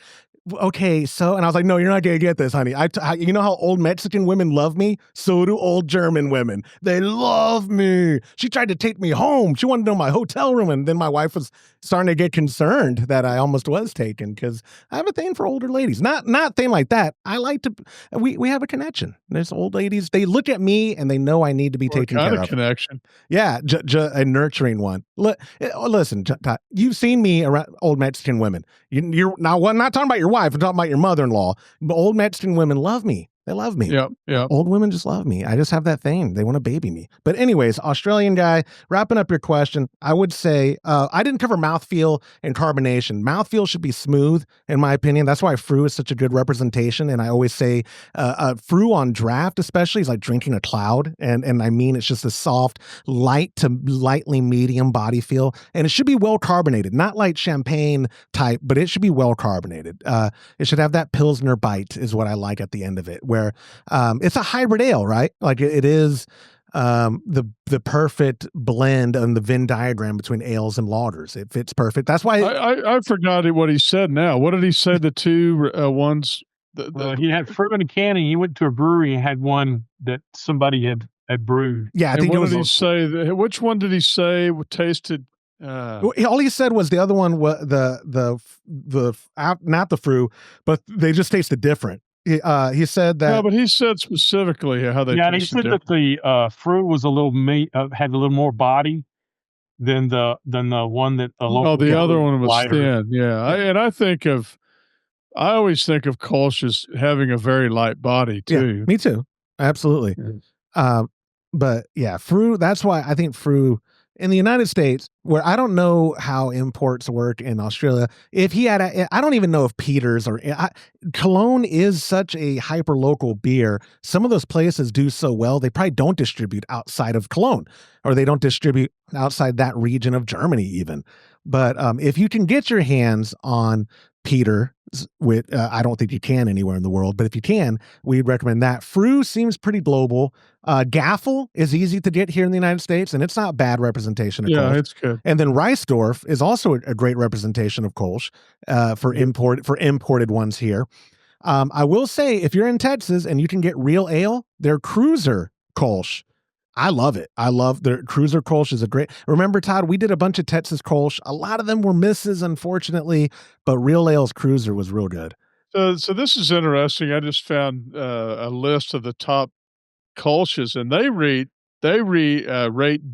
okay, so, and I was like, no, you're not gonna get this, honey. You know how old Mexican women love me? So do old German women. They love me. She tried to take me home. She wanted to know my hotel room, and then my wife was starting to get concerned that I almost was taken because I have a thing for older ladies. Not thing like that. I like to. We have a connection. There's old ladies. They look at me and they know I need to be taken care of. Connection. Yeah, a nurturing one. Listen, you've seen me around old Mexican women. You're now. I'm not talking about your wife. I'm talking about your mother-in-law. But old Mexican women love me. They love me. Yeah. Old women just love me. I just have that thing. They want to baby me. But anyways, Australian guy, wrapping up your question, I would say I didn't cover mouthfeel and carbonation. Mouthfeel should be smooth, in my opinion. That's why Frou is such a good representation. And I always say Frou on draft especially is like drinking a cloud. And I mean, it's just a soft, light to lightly medium body feel. And it should be well carbonated, not like champagne type, but it should be well carbonated. It should have that Pilsner bite is what I like at the end of it, where it's a hybrid ale, right? Like it is the perfect blend on the Venn diagram between ales and lagers. It fits perfect. That's why I forgot what he said now. What did he say the two ones? He had fruit in a can, and he went to a brewery and had one that somebody had brewed. Yeah, I think what did he say? Which one did he say tasted? All he said was the other one was the not the Frou, but they just tasted different. He said that. No, but he said specifically how they. Yeah, and he said that the Frou was a little had a little more body than the one that the local. The other one was lighter. Thin. Yeah, I always think of Kolsch as having a very light body too. Yeah, me too. Absolutely. Yeah. But yeah, Frou. That's why I think Frou in the United States, where I don't know how imports work in Australia. If he had, I don't even know if Peters or Cologne is such a hyper local beer. Some of those places do so well, they probably don't distribute outside of Cologne, or they don't distribute outside that region of Germany even. But if you can get your hands on Peter, I don't think you can anywhere in the world, but if you can, we'd recommend that. Frou seems pretty global. Gaffel is easy to get here in the United States, and it's not bad representation of Kolsch. It's good. And then Reisdorf is also a great representation of Kolsch for imported ones here. I will say, if you're in Texas and you can get real ale, their Cruiser Kolsch, I love it. I love their Cruiser Kolsch is a great. Remember, Todd, we did a bunch of Texas Kolsch. A lot of them were misses, unfortunately, but Real Ale's Cruiser was real good. So this is interesting. I just found a list of the top Kolsches, and they rate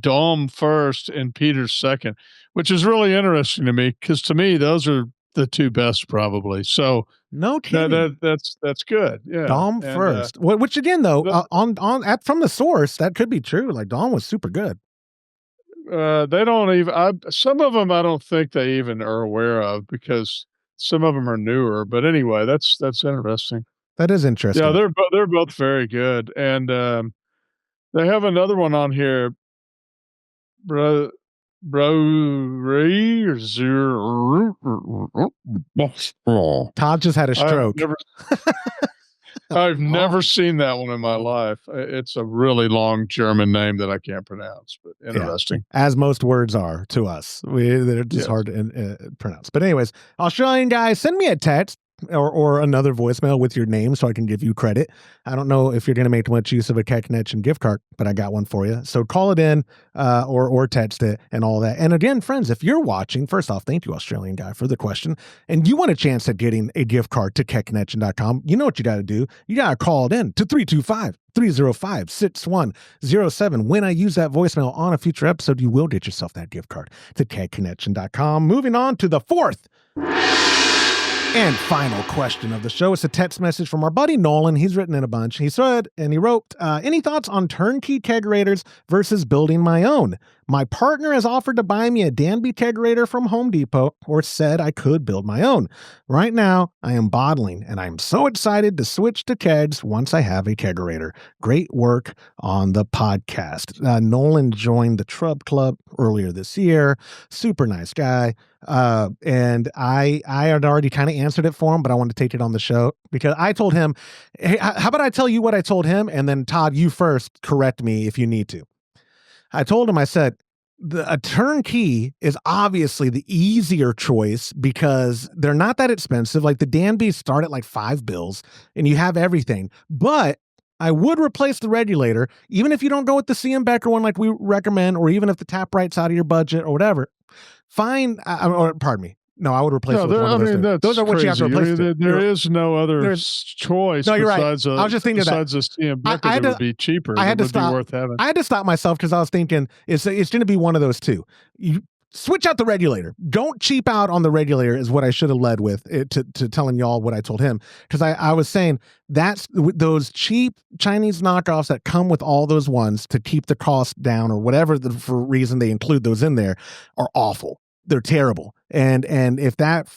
Dom first and Peters second, which is really interesting to me because to me those are the two best probably. So no kidding. That's good. Yeah, Dom first. Which again though, from the source that could be true. Like Dom was super good. They don't even. Some of them I don't think they even are aware of because some of them are newer, but anyway, that's interesting. That is interesting. Yeah, they're both very good, and they have another one on here, bro, brewery or Todd just had a stroke. I've never seen that one in my life. It's a really long German name that I can't pronounce, but interesting. Yeah, as most words are to us. They're just hard to pronounce. But anyways, Australian guys, send me a text or another voicemail with your name so I can give you credit. I don't know if you're going to make much use of a Keg Connection gift card, but I got one for you. So call it in or text it and all that. And again, friends, if you're watching, first off, thank you, Australian guy, for the question. And you want a chance at getting a gift card to kegconnection.com, you know what you got to do. You got to call it in to 325-305-6107. When I use that voicemail on a future episode, you will get yourself that gift card to kegconnection.com. Moving on to the fourth and final question of the show. It's a text message from our buddy Nolan. He's written in a bunch. He said, and he wrote, any thoughts on Turnkey Kegerators versus building my own? My partner has offered to buy me a Danby kegerator from Home Depot, or said I could build my own. Right now, I am bottling, and I'm so excited to switch to kegs once I have a kegerator. Great work on the podcast. Nolan joined the Trub Club earlier this year. Super nice guy. And I had already kind of answered it for him, but I wanted to take it on the show because I told him, hey, how about I tell you what I told him? And then Todd, you first correct me if you need to. I told him, I said, a turnkey is obviously the easier choice because they're not that expensive. Like the Danbys start at like $5 and you have everything, but I would replace the regulator, even if you don't go with the CM Becker one like we recommend, or even if the tap right's out of your budget or whatever. Fine. Or pardon me. No, I would replace it with one of those. Those are what you have to replace. There is no other choice. No, you're right. I was just thinking besides a CM Becker that would be cheaper. I had to stop. Be worth having. I had to stop myself because I was thinking it's going to be one of those two. You switch out the regulator. Don't cheap out on the regulator is what I should have led with to telling y'all what I told him. Because I was saying that's those cheap Chinese knockoffs that come with all those ones to keep the cost down or whatever for reason they include those in there are awful. They're terrible. And if that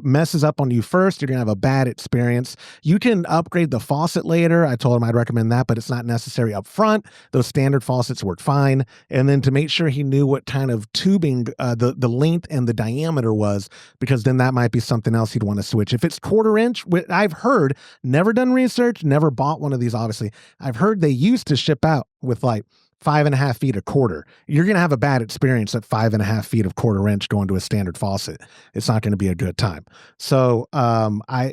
messes up on you first, you're going to have a bad experience. You can upgrade the faucet later. I told him I'd recommend that, but it's not necessary up front. Those standard faucets work fine. And then to make sure he knew what kind of tubing the length and the diameter was, because then that might be something else he'd want to switch. If it's 1/4 inch, I've heard, never done research, never bought one of these, obviously. I've heard they used to ship out with like 5.5 feet a quarter. You're going to have a bad experience at 5.5 feet of 1/4 inch going to a standard faucet. It's not going to be a good time. So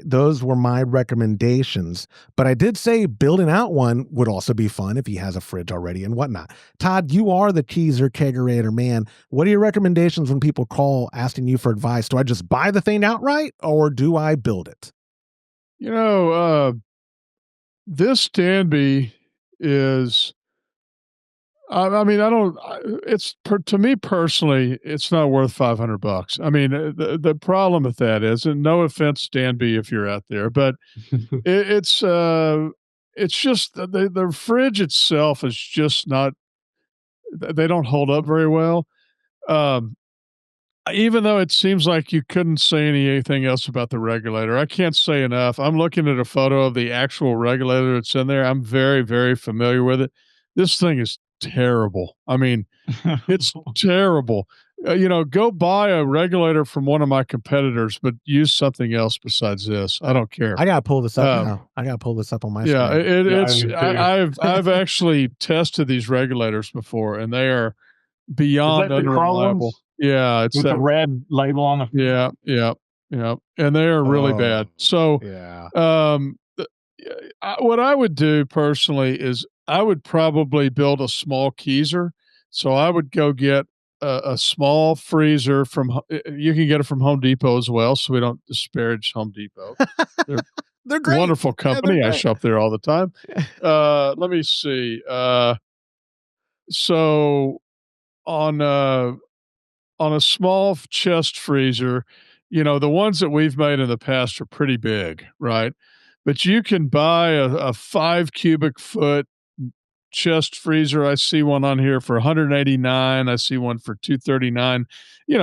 those were my recommendations, but I did say building out one would also be fun if he has a fridge already and whatnot. Todd, you are the Keezer Kegerator man. What are your recommendations when people call asking you for advice? Do I just buy the thing outright or do I build it? You know, this Danby is, I mean, to me personally, it's not worth $500. I mean, the problem with that is, and no offense, Danby, if you're out there, but it's just the fridge itself is just not, they don't hold up very well. Even though it seems like you couldn't say anything else about the regulator, I can't say enough. I'm looking at a photo of the actual regulator that's in there. I'm very, very familiar with it. This thing is terrible. I mean, it's terrible. Go buy a regulator from one of my competitors, but use something else besides this. I don't care. I gotta pull this up now. I gotta pull this up on my screen. I've actually tested these regulators before, and they are beyond unreliable. Yeah, it's with the red label on the. Yeah, and they are really bad. So, what I would do personally is I would probably build a small Keezer. So I would go get a small freezer you can get it from Home Depot as well. So we don't disparage Home Depot. They're great. Wonderful company. I shop there all the time. Let me see. So on a small chest freezer, the ones that we've made in the past are pretty big, right? But you can buy a 5 cubic foot chest freezer. I see one on here for $189. I see one for $239.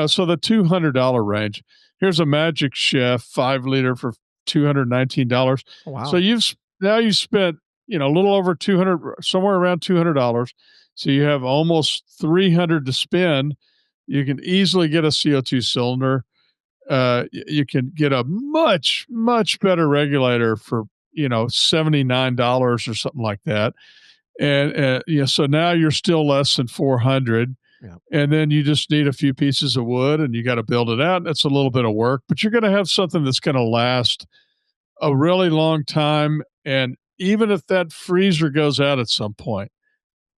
So the $200 range. here's a Magic Chef 5-liter for $219. Oh, wow. So you've spent, a little over 200, somewhere around $200. So you have almost 300 to spend. You can easily get a CO2 cylinder. You can get a much, much better regulator for, $79 or something like that. And so now you're still less than 400. Yeah. And then you just need a few pieces of wood and you got to build it out. That's a little bit of work, but you're going to have something that's going to last a really long time. And even if that freezer goes out at some point,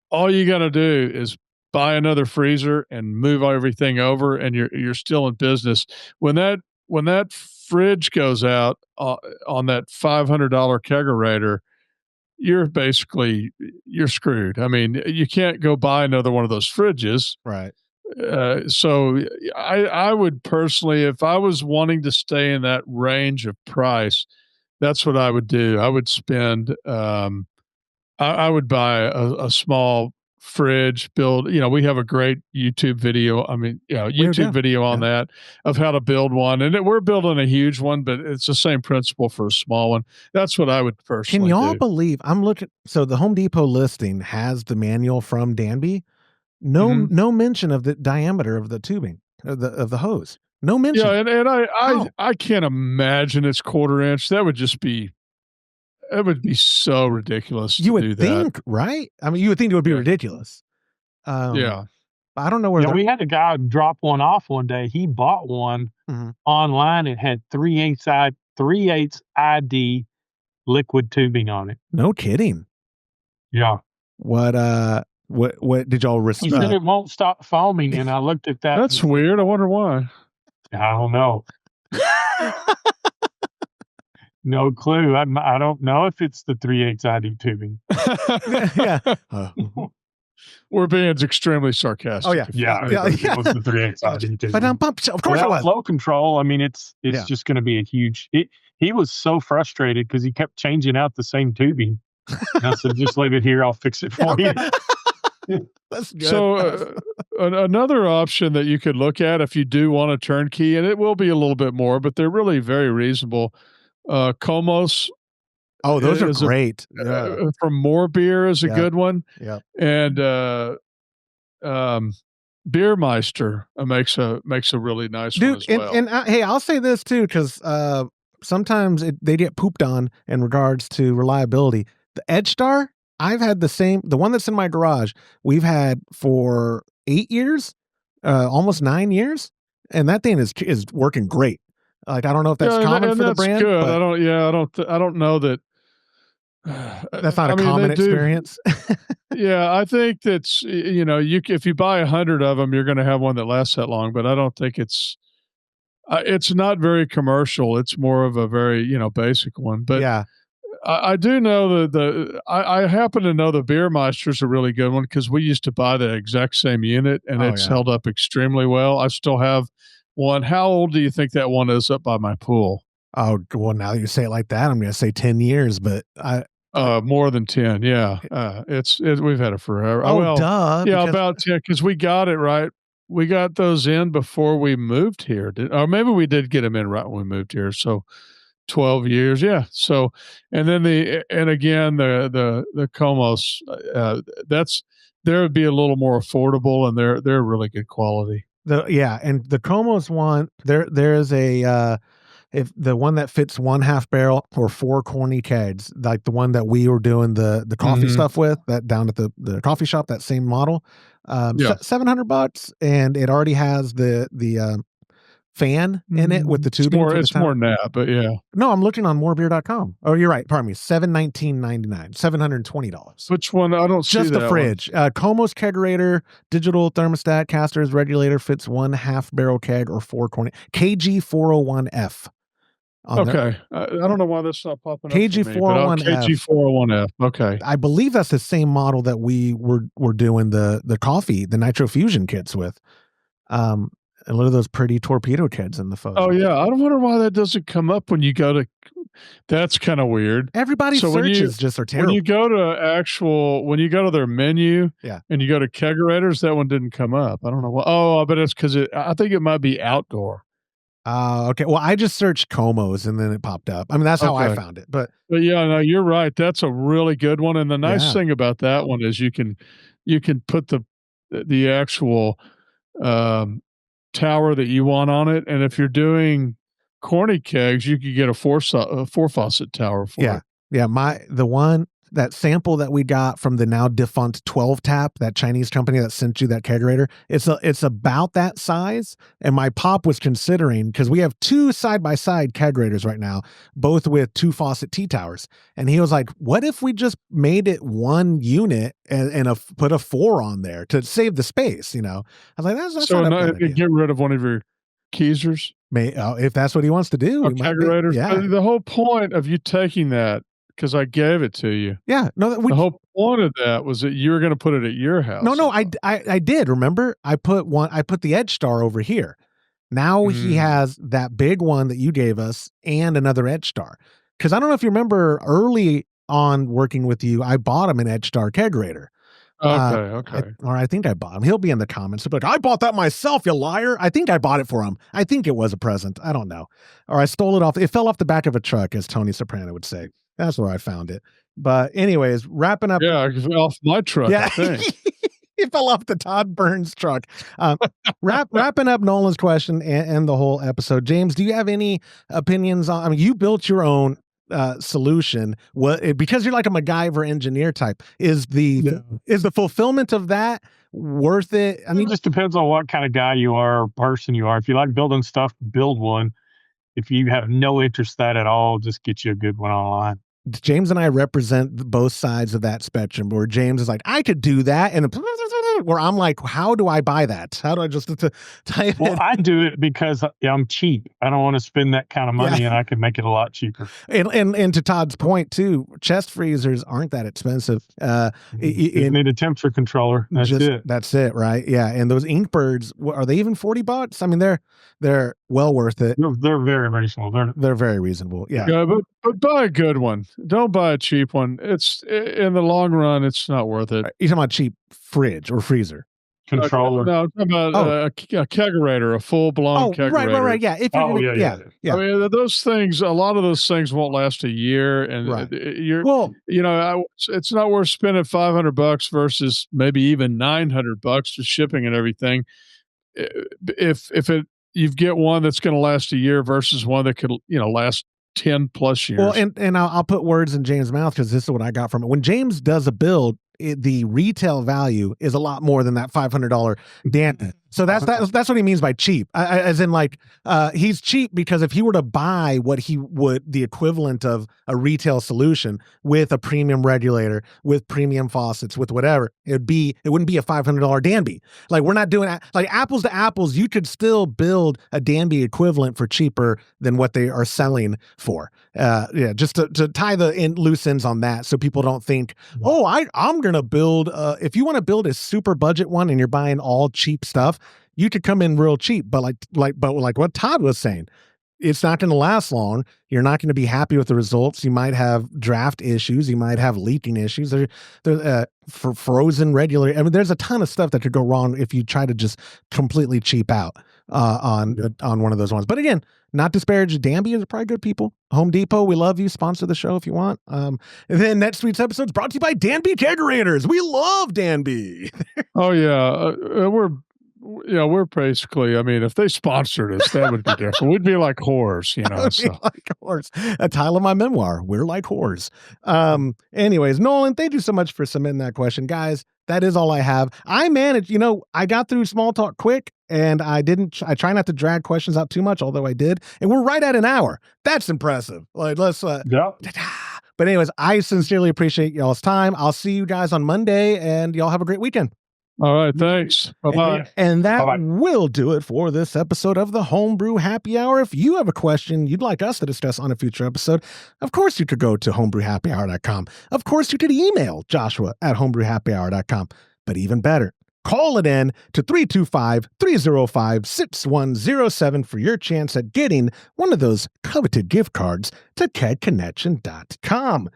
all you got to do is buy another freezer and move everything over, and you're still in business. When that fridge goes out on that $500 kegerator, you're screwed. I mean, you can't go buy another one of those fridges. Right. So I would personally, if I was wanting to stay in that range of price, that's what I would do. I would spend, I would buy a small fridge, build, we have a great YouTube video. YouTube video on that of how to build one. And we're building a huge one, but it's the same principle for a small one. That's what I would personally Can y'all do. believe I'm looking? So the Home Depot listing has the manual from Danby. No mention of the diameter of the tubing of the hose. No mention. Yeah. And I can't imagine it's 1/4 inch. That would be so ridiculous to You do would that. think, right? I mean, you would think it would be ridiculous. Yeah. I don't know where. We had a guy drop one off one day. He bought one online. It had 3/8 ID liquid tubing on it. No kidding. Yeah. What did y'all He respect? said it won't stop foaming, and I looked at that. That's weird. I wonder why. I don't know. No clue. I don't know if it's the 3/8 ID tubing. Yeah. We're being extremely sarcastic. Oh, yeah. Yeah. It was the 3/8 ID tubing. But of course it was. Flow control. I mean, it's just going to be a huge. He was so frustrated because he kept changing out the same tubing. And I said, "Just leave it here. I'll fix it for you." That's good. So another option that you could look at if you do want a turnkey, and it will be a little bit more, but they're really very reasonable. Komos. Oh, those are great. From More Beer is a good one. Yeah. And Beermeister makes a really nice one as well. And hey, I'll say this too, because sometimes they get pooped on in regards to reliability. The Edge Star, I've had the one that's in my garage, we've had for 8 years, almost 9 years, and that thing is working great. Like, I don't know if that's common for the brand. Good. But I don't know that. That's not a common experience. Yeah, I think that's if you buy 100 of them, you're going to have one that lasts that long. But I don't think it's not very commercial. It's more of a very basic one. But yeah, I do know that I happen to know the Beermeister's a really good one because we used to buy the exact same unit and it's held up extremely well. I still have one. How old do you think that one is up by my pool? Oh, well, now that you say it like that, I'm going to say 10 years, but more than 10. Yeah. We've had it forever. Oh, well, duh. Yeah, about 10, because we got it right. We got those in before we moved here. Or maybe we did get them in right when we moved here. So 12 years. Yeah. So, and then the Komos, there would be a little more affordable and they're really good quality. And the Komos one, there is a, if the one that fits 1/2 barrel or 4 corny kegs, like the one that we were doing the coffee stuff with, that down at the coffee shop, that same model, $700, and it already has the fan in it with the tubing. It's more than that, but yeah. No, I'm looking on morebeer.com. Oh, you're right. Pardon me. $719.99, $720. Which one? I don't see just that the fridge. Komos kegerator, digital thermostat, casters, regulator, fits 1/2 barrel keg or 4 corny. KG401F. Okay. I don't know why that's not popping up. KG401F. KG401F. Okay. I believe that's the same model that we were doing the coffee, the Nitro Fusion kits with. And look at those pretty torpedo kids in the photo. Oh yeah, I don't wonder why that doesn't come up when you go to. That's kind of weird. Everybody's searches just are terrible. When you go to their menu, and you go to kegerators, that one didn't come up. I don't know why. Oh, but it's because I think it might be outdoor. Okay. Well, I just searched Comos and then it popped up. I mean, that's how I Okay. found it. But Yeah, no, you're right. That's a really good one. And the nice yeah, thing about that one is you can put the actual um, tower that you want on it. And if you're doing corny kegs, you could get a four faucet tower for yeah, it. yeah. That sample that we got from the now defunct 12 Tap, that Chinese company that sent you that kegerator, it's about that size. And my pop was considering, because we have two side by side kegerators right now, both with 2 faucet T towers, and he was like, "What if we just made it one unit and put a 4 on there to save the space?" I was like, "That's So not a bad idea." get rid of one of your keezers If that's what he wants to do, or we might be. kegerators. Yeah, The whole point of you taking that, because I gave it to you. yeah. No, The whole point of that was that you were going to put it at your house. No, I did. Remember, I put the Edge Star over here. Now he has that big one that you gave us and another Edge Star. Because I don't know if you remember early on working with you, I bought him an Edge Star kegerator. Okay. I think I bought him. He'll be in the comments. He'll be like, "I bought that myself, you liar." I think I bought it for him. I think it was a present. I don't know. Or I stole it off. It fell off the back of a truck, as Tony Soprano would say. That's where I found it. But anyways, wrapping up. Yeah, off my truck, Yeah. I think. It fell off the Todd Burns truck. Wrapping up Nolan's question and the whole episode. James, do you have any opinions on? I mean, you built your own solution. Because you're like a MacGyver engineer type. Is the fulfillment of that worth it? I mean, It just depends on what kind of guy you are, or person you are. If you like building stuff, build one. If you have no interest in that at all, just get you a good one online. James and I represent both sides of that spectrum, where James is like, "I could do that," and where I'm like, "How do I buy that? How do I just type Well, it?" I do it because I'm cheap. I don't want to spend that kind of money, and I can make it a lot cheaper. And to Todd's point too, chest freezers aren't that expensive. You need a temperature controller. That's it. That's it, right? Yeah. And those Inkbirds, are they even $40? I mean, they're well worth it. They're very reasonable. They're very reasonable. Yeah. Yeah, but buy a good one. Don't buy a cheap one. It's in the long run, it's not worth it. You're talking about cheap fridge or freezer controller. No, I'm talking about a kegerator, a full blown kegerator. Right. Yeah. Yeah. I mean, those things. A lot of those things won't last a year, and it's not worth spending $500 versus maybe even $900 for shipping and everything. If you get one that's going to last a year versus one that could last 10 plus years. Well, and I'll put words in James' mouth, because this is what I got from it. When James does a build, the retail value is a lot more than that $500 Dan. So that's what he means by cheap. As in, like, he's cheap because if he were to buy what he would, the equivalent of a retail solution with a premium regulator, with premium faucets, with whatever, it wouldn't be a $500 Danby. Like, we're not doing like apples to apples. You could still build a Danby equivalent for cheaper than what they are selling for. Just to tie the loose ends on that, so people don't think, "Oh, I'm gonna build." If you want to build a super budget one and you're buying all cheap stuff, you could come in real cheap, but like what Todd was saying, it's not going to last long. You're not going to be happy with the results. You might have draft issues. You might have leaking issues. For frozen regular. I mean, there's a ton of stuff that could go wrong if you try to just completely cheap out on one of those ones. But again, not disparage Danby, is probably good people. Home Depot, we love you. Sponsor the show if you want. And then next week's episode is brought to you by Danby Kegerators. We love Danby. Oh yeah, we're basically. I mean, if they sponsored us, that would be different. We'd be like whores, Like whores. A title of my memoir. We're like whores. Anyways, Nolan, thank you so much for submitting that question, guys. That is all I have. I managed. I got through small talk quick, and I try not to drag questions out too much, although I did. And we're right at an hour. That's impressive. Like, let's. Yeah. But anyways, I sincerely appreciate y'all's time. I'll see you guys on Monday, and y'all have a great weekend. All right, thanks. Bye-bye. And that Bye-bye. will do it for this episode of the Homebrew Happy Hour. If you have a question you'd like us to discuss on a future episode, of course you could go to homebrewhappyhour.com. Of course you could email joshua@homebrewhappyhour.com. But even better, call it in to 325-305-6107 for your chance at getting one of those coveted gift cards to kegconnection.com.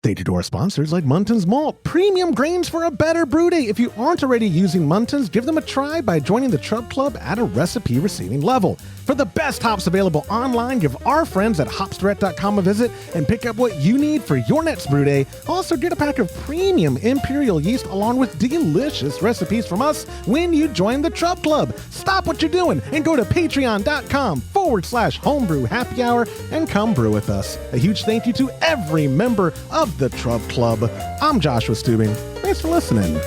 Thank you to our sponsors like Muntons Malt, premium grains for a better brew day. If you aren't already using Muntons, give them a try by joining the Trub Club at a recipe receiving level. For the best hops available online, give our friends at hopsdirect.com a visit and pick up what you need for your next brew day. Also, get a pack of premium Imperial yeast along with delicious recipes from us when you join the Trub Club. Stop what you're doing and go to patreon.com/homebrew happy hour and come brew with us. A huge thank you to every member of the Trub Club. I'm Joshua Stubing. Thanks for listening.